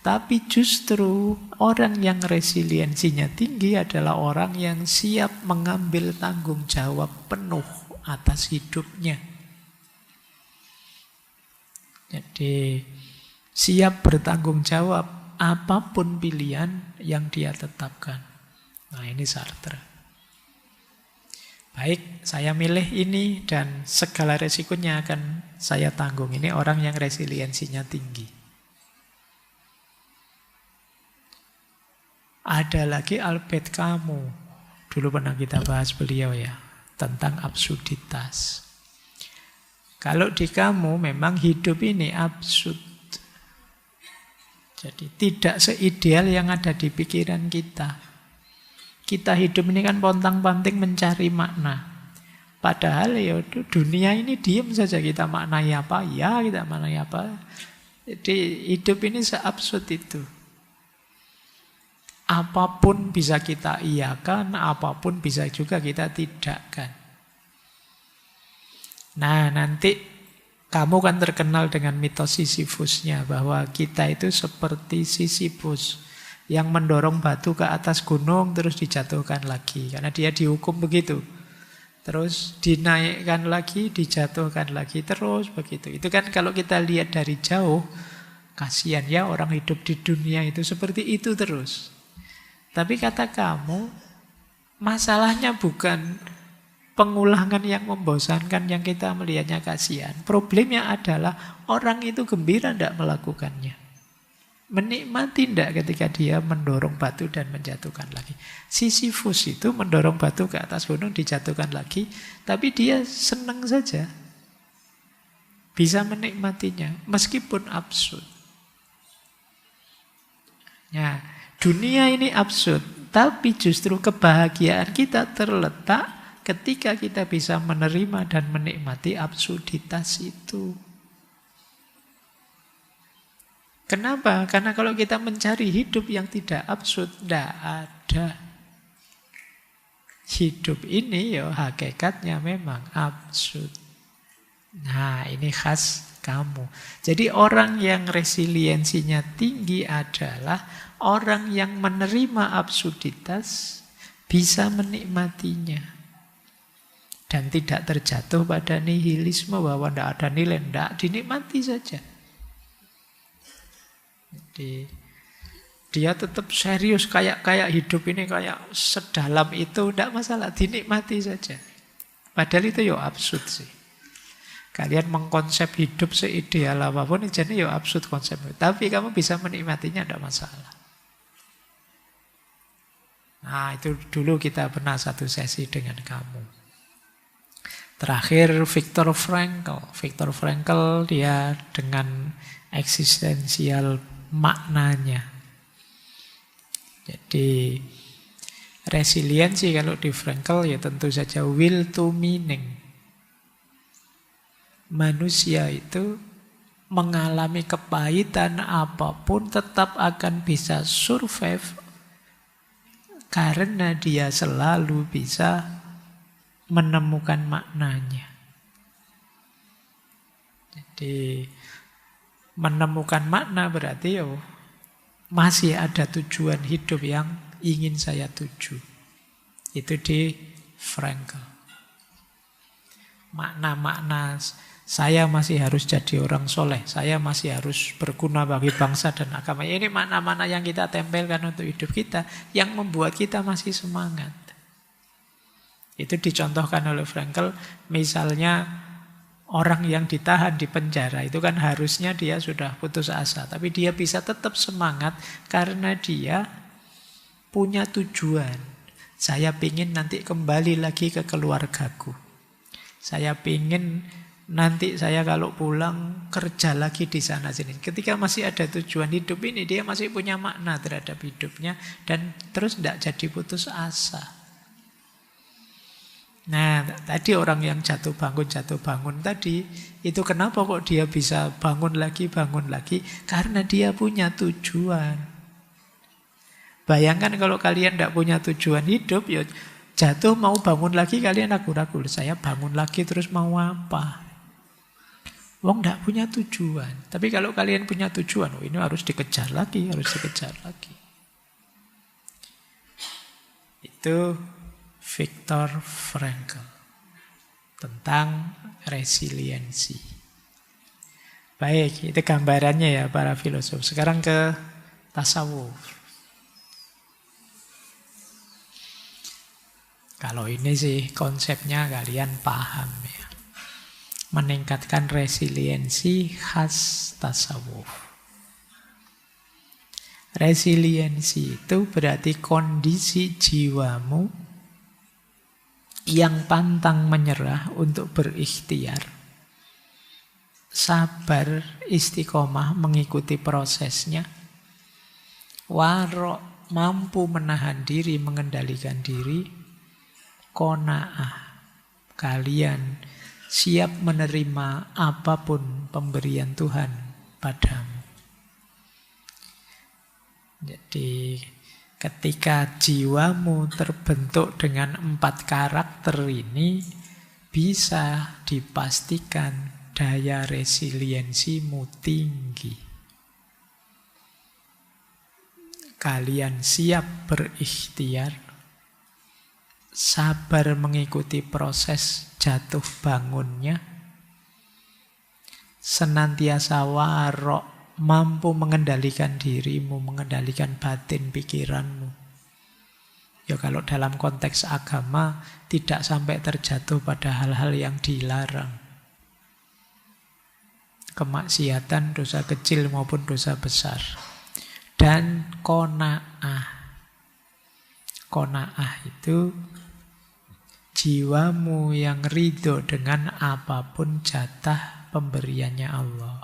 Tapi justru orang yang resiliensinya tinggi adalah orang yang siap mengambil tanggung jawab penuh atas hidupnya. Jadi siap bertanggung jawab apapun pilihan yang dia tetapkan. Nah, ini Sartre. Baik, saya milih ini dan segala resikonya akan saya tanggung. Ini orang yang resiliensinya tinggi. Ada lagi Albert Camus. Dulu pernah kita bahas beliau ya, tentang absurditas. Kalau di Camus memang hidup ini absurd. Jadi tidak seideal yang ada di pikiran kita. Kita hidup ini kan pontang-panting mencari makna. Padahal ya dunia ini diam saja, kita maknai apa? Ya kita maknai apa? Jadi hidup ini seabsurd itu. Apapun bisa kita iyakan, apapun bisa juga kita tidakkan. Nah, nanti kamu kan terkenal dengan mitos Sisyphusnya, bahwa kita itu seperti Sisyphus yang mendorong batu ke atas gunung terus dijatuhkan lagi. Karena dia dihukum begitu. Terus dinaikkan lagi, dijatuhkan lagi, terus begitu. Itu kan kalau kita lihat dari jauh, kasihan ya orang hidup di dunia itu seperti itu terus. Tapi kata kamu, masalahnya bukan pengulangan yang membosankan yang kita melihatnya kasihan. Problemnya adalah orang itu gembira tidak melakukannya. Menikmati tidak ketika dia mendorong batu dan menjatuhkan lagi. Sisyphus itu mendorong batu ke atas gunung, dijatuhkan lagi, tapi dia senang saja. Bisa menikmatinya, meskipun absurd. Nah, dunia ini absurd, tapi justru kebahagiaan kita terletak ketika kita bisa menerima dan menikmati absurditas itu. Kenapa? Karena kalau kita mencari hidup yang tidak absurd, tidak ada. Hidup ini ya hakikatnya memang absurd. Nah, ini khas kamu. Jadi orang yang resiliensinya tinggi adalah orang yang menerima absurditas, bisa menikmatinya. Dan tidak terjatuh pada nihilisme bahwa tidak ada nilai. Tidak, dinikmati saja. Jadi dia tetap serius kayak hidup ini kayak sedalam itu, tidak masalah, dinikmati saja. Padahal itu ya absurd sih. Kalian mengkonsep hidup seideal apapun, jadi ya absurd konsepnya. Tapi kamu bisa menikmatinya, tidak masalah. Nah, itu dulu kita pernah satu sesi dengan kamu. Terakhir Viktor Frankl. Viktor Frankl dia dengan eksistensial maknanya. Jadi resiliensi kalau di Frankl ya tentu saja will to meaning. Manusia itu mengalami kepahitan apapun tetap akan bisa survive karena dia selalu bisa menemukan maknanya. Jadi menemukan makna berarti masih ada tujuan hidup yang ingin saya tuju. Itu di Frankl. Makna-makna saya masih harus jadi orang soleh, saya masih harus berguna bagi bangsa dan agama. Ini makna-makna yang kita tempelkan untuk hidup kita, yang membuat kita masih semangat. Itu dicontohkan oleh Frankl, misalnya orang yang ditahan di penjara, itu kan harusnya dia sudah putus asa, tapi dia bisa tetap semangat karena dia punya tujuan. Saya ingin nanti kembali lagi ke keluargaku. Saya ingin nanti saya kalau pulang kerja lagi di sana sini. Ketika masih ada tujuan hidup ini, dia masih punya makna terhadap hidupnya dan terus tidak jadi putus asa. Nah, tadi orang yang jatuh bangun tadi, itu kenapa kok dia bisa bangun lagi, karena dia punya tujuan. Bayangkan kalau kalian tidak punya tujuan hidup, ya jatuh mau bangun lagi kalian ragu-ragu. Saya bangun lagi terus mau apa? Wong tidak punya tujuan. Tapi kalau kalian punya tujuan, ini harus dikejar lagi. Itu Viktor Frankl tentang resiliensi. Baik, itu gambarannya ya para filosof. Sekarang ke tasawuf. Kalau ini sih konsepnya kalian paham ya. Meningkatkan resiliensi khas tasawuf. Resiliensi itu berarti kondisi jiwamu yang pantang menyerah untuk berikhtiar. Sabar, istiqomah mengikuti prosesnya. Warok, mampu menahan diri, mengendalikan diri. Qanaah, kalian siap menerima apapun pemberian Tuhan padamu. Jadi ketika jiwamu terbentuk dengan 4 karakter ini, bisa dipastikan daya resiliensimu tinggi. Kalian siap berikhtiar, sabar mengikuti proses jatuh bangunnya, senantiasa warok, mampu mengendalikan dirimu, mengendalikan batin pikiranmu. Ya kalau dalam konteks agama, tidak sampai terjatuh pada hal-hal yang dilarang. Kemaksiatan, dosa kecil maupun dosa besar. Dan qanaah. Qanaah itu jiwamu yang ridho dengan apapun jatah pemberiannya Allah.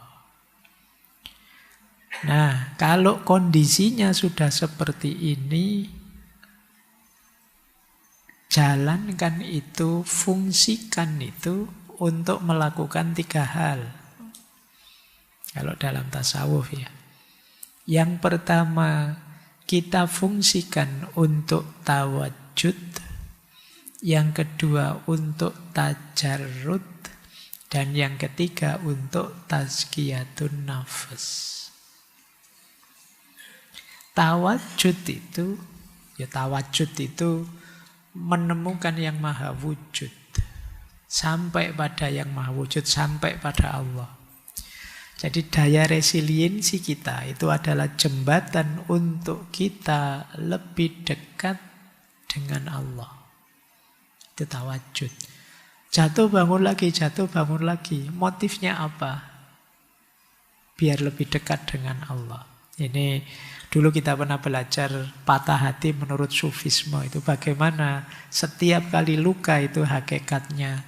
Nah, kalau kondisinya sudah seperti ini, jalankan itu, fungsikan itu untuk melakukan 3 hal. Kalau dalam tasawuf ya. Yang pertama, kita fungsikan untuk tawajud. Yang kedua untuk tajarrud. Dan yang ketiga untuk tazkiyatun nafas. Tawajud itu menemukan yang maha wujud. sampai pada yang maha wujud, sampai pada Allah. Jadi daya resiliensi kita itu adalah jembatan untuk kita lebih dekat dengan Allah. Itu tawajud. Jatuh bangun lagi. Motifnya apa? Biar lebih dekat dengan Allah. Ini dulu kita pernah belajar patah hati menurut sufisme. Itu bagaimana setiap kali luka itu hakikatnya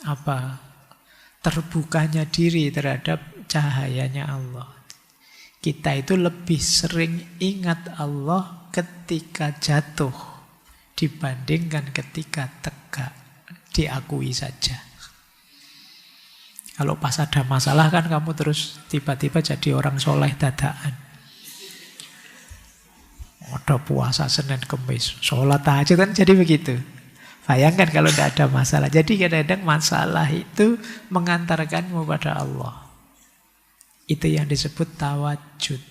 apa? Terbukanya diri terhadap cahayanya Allah. Kita itu lebih sering ingat Allah ketika jatuh dibandingkan ketika tegak. Diakui saja. Kalau pas ada masalah kan kamu terus tiba-tiba jadi orang soleh dadakan. Ada puasa Senin Kemis, sholat tahajud kan jadi begitu. Bayangkan kalau tidak ada masalah. Jadi kadang-kadang masalah itu mengantarkanmu pada Allah. Itu yang disebut tawajud.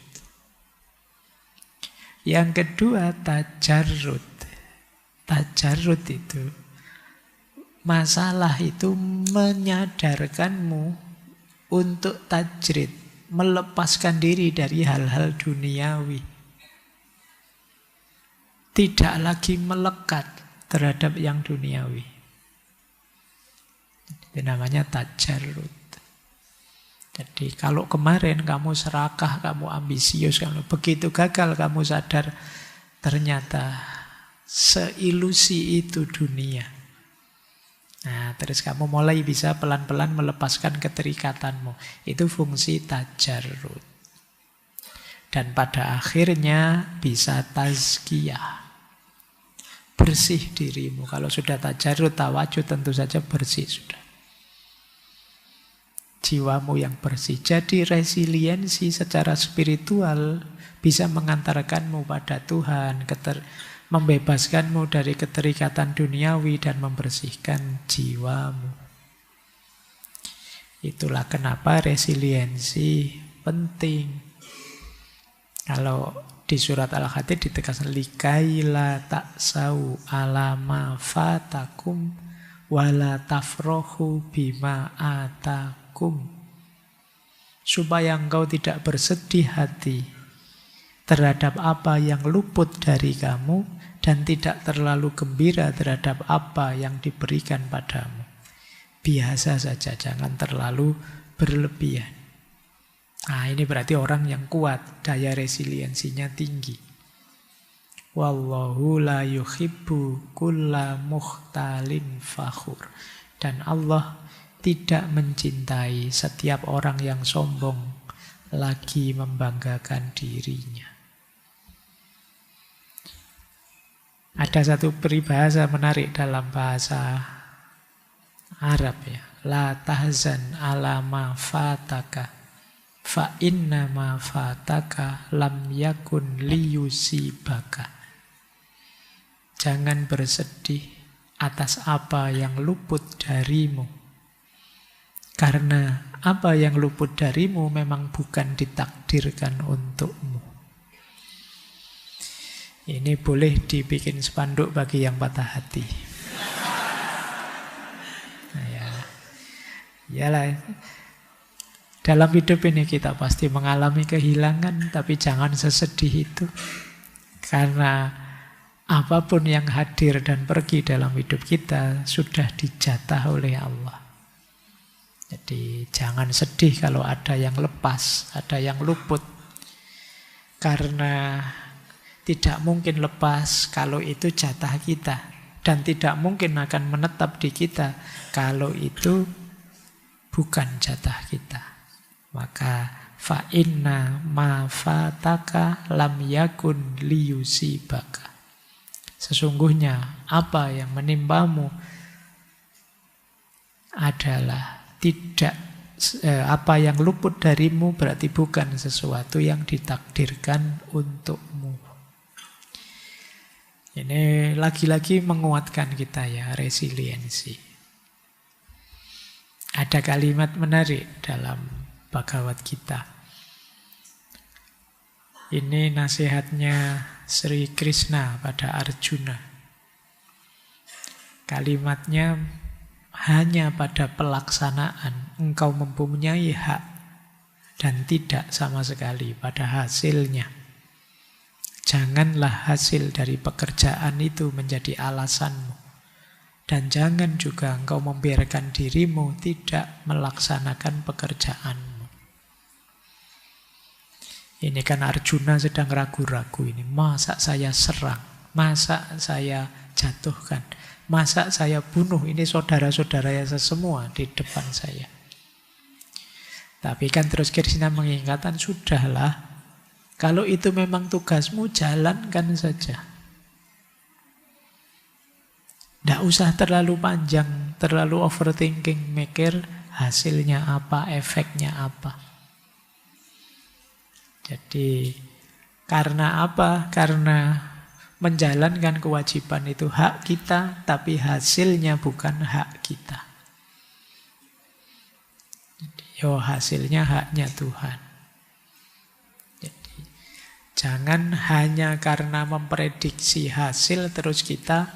Yang kedua tajarrud. Tajarrud itu masalah itu menyadarkanmu untuk tajrid, melepaskan diri dari hal-hal duniawi. Tidak lagi melekat terhadap yang duniawi. Itu namanya tajarrud. Jadi kalau kemarin kamu serakah, kamu ambisius, kalau begitu gagal kamu sadar ternyata seilusi itu dunia. Nah, terus kamu mulai bisa pelan-pelan melepaskan keterikatanmu. Itu fungsi tajarrud. Dan pada akhirnya bisa tazkiyah. Bersih dirimu. Kalau sudah tajarrud, tawajud tentu saja bersih sudah. Jiwamu yang bersih. Jadi resiliensi secara spiritual bisa mengantarkanmu pada Tuhan, membebaskanmu dari keterikatan duniawi dan membersihkan jiwamu. Itulah kenapa resiliensi penting. Kalau di surat Al-Hadid ditegaskan likaila taksau alama fatakum wala tafrohu bima atakum. Supaya engkau tidak bersedih hati terhadap apa yang luput dari kamu dan tidak terlalu gembira terhadap apa yang diberikan padamu. Biasa saja, jangan terlalu berlebihan. Nah, ini berarti orang yang kuat, daya resiliensinya tinggi. Wallahu la yuhibbu kulla mukhtalin fakhur. Dan Allah tidak mencintai setiap orang yang sombong lagi membanggakan dirinya. Ada satu peribahasa menarik dalam bahasa Arab ya. La tahzan ala ma fataka fa inna ma fataka lam yakun liyusibaka. Jangan bersedih atas apa yang luput darimu. Karena apa yang luput darimu memang bukan ditakdirkan untukmu. Ini boleh dibikin spanduk bagi yang patah hati. Nah, ya. Yalah. Dalam hidup ini kita pasti mengalami kehilangan, tapi jangan sesedih itu. Karena apapun yang hadir dan pergi dalam hidup kita sudah dijatah oleh Allah. Jadi jangan sedih kalau ada yang lepas, ada yang luput. Karena tidak mungkin lepas kalau itu jatah kita. Dan tidak mungkin akan menetap di kita kalau itu bukan jatah kita. Maka fa inna ma fataka lam yakun liyusibaka. Sesungguhnya apa yang menimpamu adalah tidak apa yang luput darimu berarti bukan sesuatu yang ditakdirkan untukmu. Ini lagi-lagi menguatkan kita ya, resiliensi. Ada kalimat menarik dalam Bhagavad Gita. Ini nasihatnya Sri Krishna pada Arjuna. Kalimatnya hanya pada pelaksanaan engkau mempunyai hak dan tidak sama sekali pada hasilnya. Janganlah hasil dari pekerjaan itu menjadi alasanmu. Dan jangan juga engkau membiarkan dirimu tidak melaksanakan pekerjaanmu. Ini kan Arjuna sedang ragu-ragu ini. Masa saya serang? Masa saya jatuhkan? Masa saya bunuh? Ini saudara-saudara saya semua di depan saya. Tapi kan terus Krishna mengingatkan, sudahlah. Kalau itu memang tugasmu, jalankan saja. Tidak usah terlalu panjang, terlalu overthinking, mikir hasilnya apa, efeknya apa. Jadi, karena apa? Karena menjalankan kewajiban itu hak kita, tapi hasilnya bukan hak kita. Jadi, hasilnya haknya Tuhan. Jadi, jangan hanya karena memprediksi hasil terus kita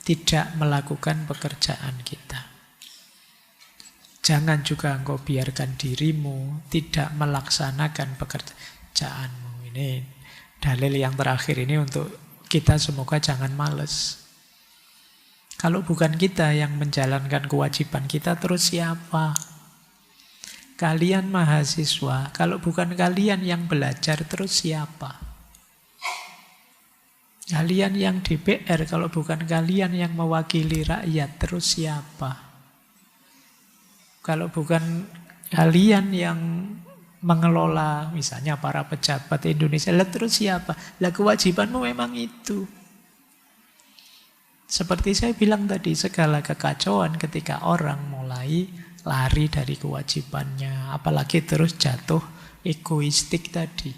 tidak melakukan pekerjaan kita. Jangan juga engkau biarkan dirimu tidak melaksanakan pekerjaanmu. Ini dalil yang terakhir ini untuk kita semoga jangan males. Kalau bukan kita yang menjalankan kewajiban kita, terus siapa? Kalian mahasiswa, kalau bukan kalian yang belajar, terus siapa? Kalian yang DPR, kalau bukan kalian yang mewakili rakyat, terus siapa? Kalau bukan kalian yang mengelola, misalnya para pejabat Indonesia, lah terus siapa? Lah kewajibanmu memang itu. Seperti saya bilang tadi, segala kekacauan ketika orang mulai lari dari kewajibannya, apalagi terus jatuh egoistik tadi.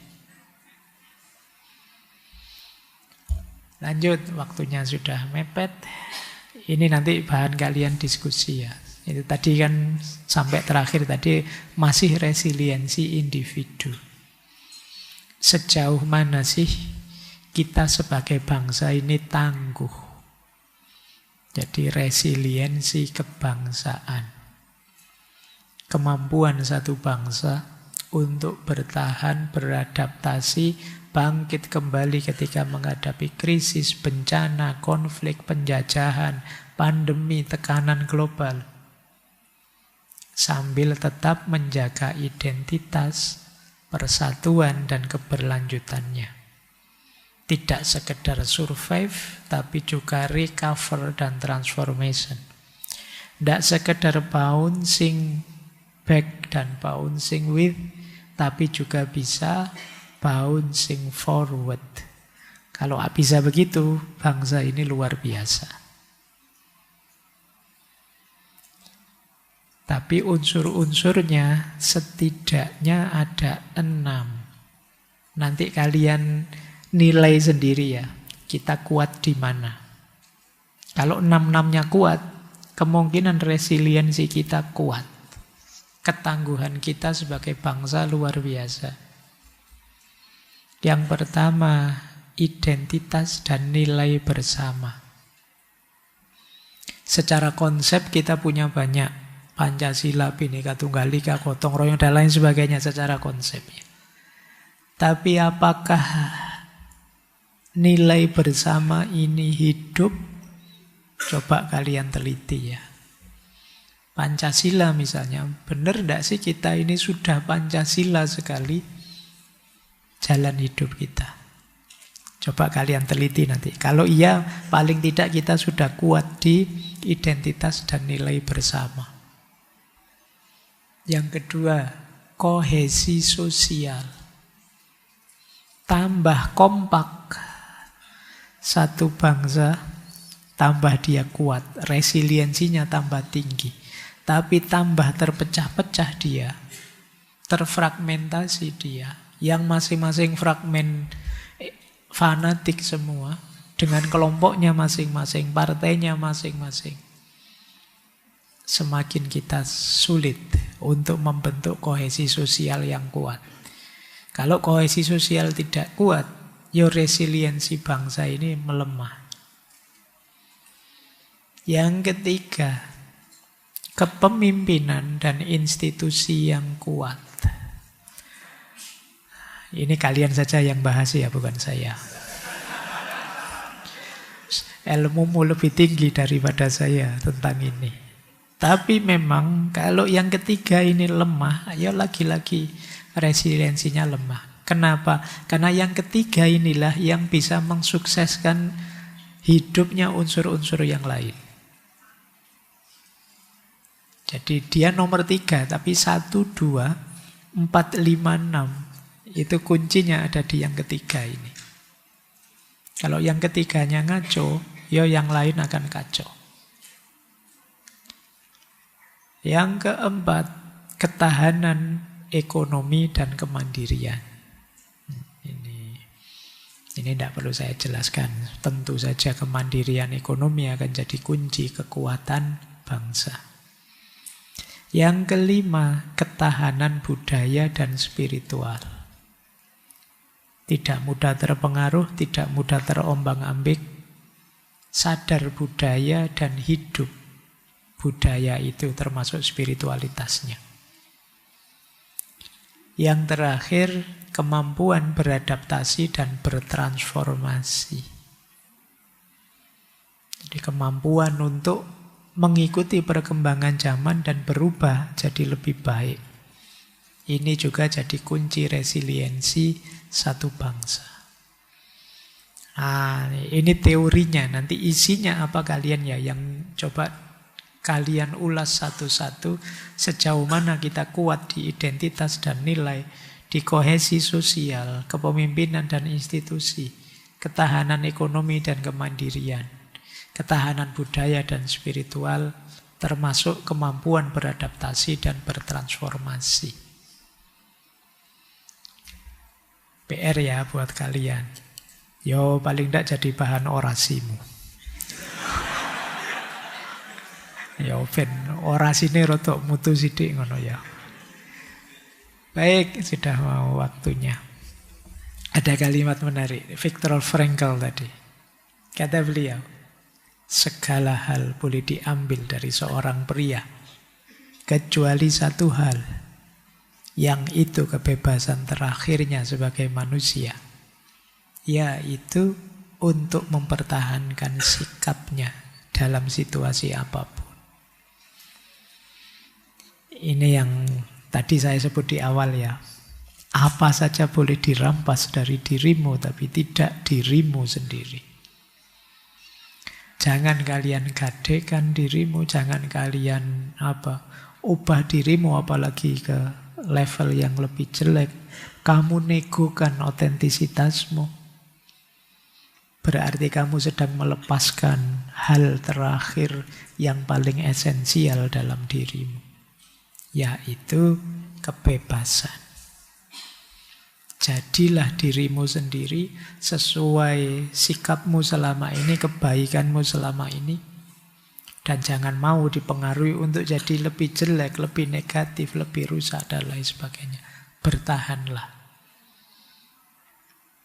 Lanjut, waktunya sudah mepet. Ini nanti bahan kalian diskusi ya. Itu tadi kan sampai terakhir tadi masih resiliensi individu. Sejauh mana sih kita sebagai bangsa ini tangguh? Jadi resiliensi kebangsaan. Kemampuan satu bangsa untuk bertahan, beradaptasi, bangkit kembali ketika menghadapi krisis, bencana, konflik, penjajahan, pandemi, tekanan global. Sambil tetap menjaga identitas, persatuan, dan keberlanjutannya. Tidak sekedar survive, tapi juga recover dan transformation. Tidak sekedar bouncing back dan bouncing with, tapi juga bisa bouncing forward. Kalau bisa begitu, bangsa ini luar biasa. Tapi unsur-unsurnya setidaknya ada 6. Nanti kalian nilai sendiri ya, kita kuat di mana. Kalau 6-6-nya kuat, kemungkinan resiliensi kita kuat. Ketangguhan kita sebagai bangsa luar biasa. Yang pertama, identitas dan nilai bersama. Secara konsep kita punya banyak. Pancasila, Bhinneka Tunggal Ika, gotong royong, dan lain sebagainya secara konsepnya. Tapi apakah nilai bersama ini hidup? Coba kalian teliti ya. Pancasila misalnya, benar tidak sih kita ini sudah Pancasila sekali jalan hidup kita? Coba kalian teliti nanti. Kalau iya, paling tidak kita sudah kuat di identitas dan nilai bersama. Yang kedua, kohesi sosial. Tambah kompak satu bangsa, tambah dia kuat, resiliensinya tambah tinggi. Tapi tambah terpecah-pecah dia, terfragmentasi dia. Yang masing-masing fragmen fanatik semua, dengan kelompoknya masing-masing, partainya masing-masing. Semakin kita sulit untuk membentuk kohesi sosial yang kuat. Kalau kohesi sosial tidak kuat, ya resiliensi bangsa ini melemah. Yang ketiga, kepemimpinan dan institusi yang kuat. Ini kalian saja yang bahas ya, bukan saya. Ilmumu lebih tinggi daripada saya tentang ini. Tapi memang kalau yang ketiga ini lemah, ya lagi-lagi resiliensinya lemah. Kenapa? Karena yang ketiga inilah yang bisa mensukseskan hidupnya unsur-unsur yang lain. Jadi dia nomor 3, tapi 1, 2, 4, 5, 6. Itu kuncinya ada di yang ketiga ini. Kalau yang ketiganya ngaco, ya yang lain akan kacau. Yang keempat, ketahanan ekonomi dan kemandirian. Ini tidak perlu saya jelaskan. Tentu saja kemandirian ekonomi akan jadi kunci kekuatan bangsa. Yang kelima, ketahanan budaya dan spiritual. Tidak mudah terpengaruh, tidak mudah terombang-ambing, sadar budaya dan hidup budaya itu termasuk spiritualitasnya. Yang terakhir, kemampuan beradaptasi dan bertransformasi. Jadi kemampuan untuk mengikuti perkembangan zaman dan berubah jadi lebih baik. Ini juga jadi kunci resiliensi satu bangsa. Ini teorinya. Nanti isinya apa kalian ya yang coba kalian ulas satu-satu. Sejauh mana kita kuat di identitas dan nilai, di kohesi sosial, kepemimpinan dan institusi, ketahanan ekonomi dan kemandirian, ketahanan budaya dan spiritual, termasuk kemampuan beradaptasi dan bertransformasi. PR ya buat kalian. Yo paling tidak jadi bahan orasimu. Yo ben orasine rotok mutu sithik ngono ya. Baik, sudah mau waktunya. Ada kalimat menarik, Viktor Frankl tadi. Kata beliau, segala hal boleh diambil dari seorang pria, kecuali satu hal, yang itu kebebasan terakhirnya sebagai manusia, yaitu untuk mempertahankan sikapnya dalam situasi apapun. Ini yang tadi saya sebut di awal ya. Apa saja boleh dirampas dari dirimu, tapi tidak dirimu sendiri. Jangan kalian gadekan dirimu, jangan kalian ubah dirimu apalagi ke level yang lebih jelek. Kamu negokan otentisitasmu. Berarti kamu sedang melepaskan hal terakhir yang paling esensial dalam dirimu, yaitu kebebasan. Jadilah dirimu sendiri sesuai sikapmu selama ini, kebaikanmu selama ini. Dan jangan mau dipengaruhi untuk jadi lebih jelek, lebih negatif, lebih rusak, dan lain sebagainya. Bertahanlah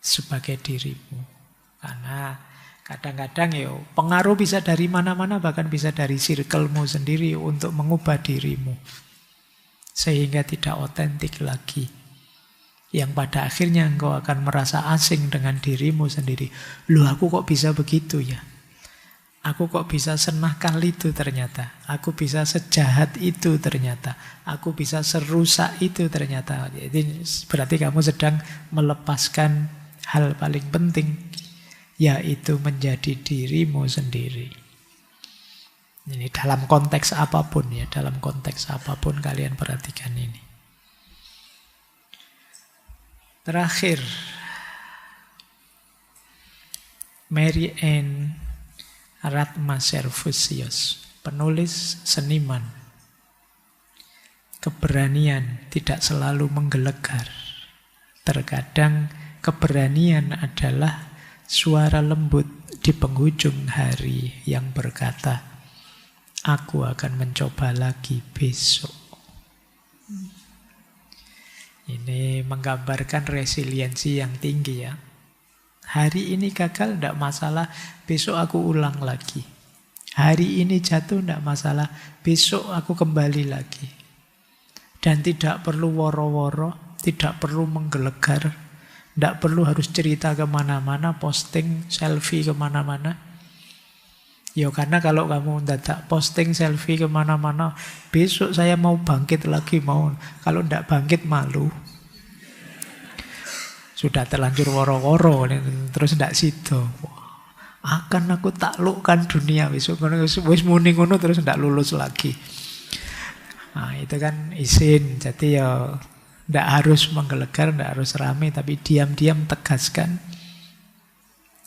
sebagai dirimu. Karena kadang-kadang pengaruh bisa dari mana-mana, bahkan bisa dari circlemu sendiri untuk mengubah dirimu. Sehingga tidak otentik lagi. Yang pada akhirnya engkau akan merasa asing dengan dirimu sendiri. Loh, aku kok bisa begitu ya? Aku kok bisa senakal itu ternyata. Aku bisa sejahat itu ternyata. Aku bisa serusak itu ternyata. Jadi berarti kamu sedang melepaskan hal paling penting, yaitu menjadi dirimu sendiri. Ini dalam konteks apapun ya, dalam konteks apapun kalian perhatikan ini. Terakhir, Mary Ann Ratmaserfusius, penulis seniman. Keberanian tidak selalu menggelegar. Terkadang keberanian adalah suara lembut di penghujung hari yang berkata, aku akan mencoba lagi besok. Ini menggambarkan resiliensi yang tinggi ya. Hari ini gagal, tidak masalah, besok aku ulang lagi. Hari ini jatuh tidak masalah, besok aku kembali lagi. Dan tidak perlu woro-woro, tidak perlu menggelegar, tidak perlu harus cerita kemana-mana, posting selfie kemana-mana. Ya karena kalau kamu tidak posting selfie kemana-mana, besok saya mau bangkit lagi, mau. Kalau tidak bangkit malu. Sudah terlanjur woro-woro, terus tidak sido. Akan aku taklukkan dunia besok. Wis muni ngono terus tidak lulus lagi. Nah itu kan izin. Jadi ya tidak harus menggelegar, tidak harus ramai, tapi diam-diam tegaskan,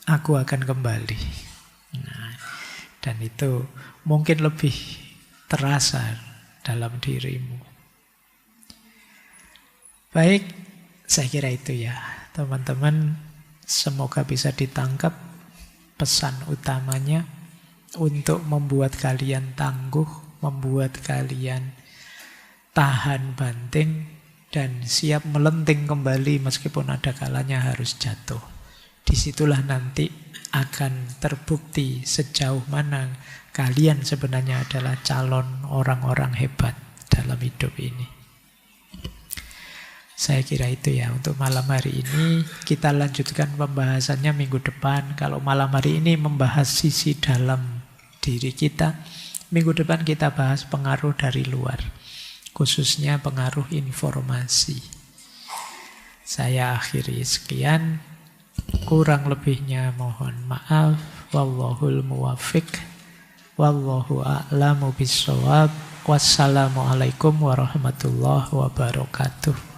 aku akan kembali. Nah, dan itu mungkin lebih terasa dalam dirimu. Baik, saya kira itu ya. Teman-teman, semoga bisa ditangkap pesan utamanya untuk membuat kalian tangguh, membuat kalian tahan banting, dan siap melenting kembali meskipun ada kalanya harus jatuh. Disitulah nanti akan terbukti sejauh mana kalian sebenarnya adalah calon orang-orang hebat dalam hidup ini. Saya kira itu ya untuk malam hari ini. Kita lanjutkan pembahasannya minggu depan. Kalau malam hari ini membahas sisi dalam diri kita, minggu depan kita bahas pengaruh dari luar, khususnya pengaruh informasi. Saya akhiri sekian. Kurang lebihnya mohon maaf. Wallahul muwaffiq. Wallahu a'lamu bissawab. Wassalamualaikum warahmatullahi wabarakatuh.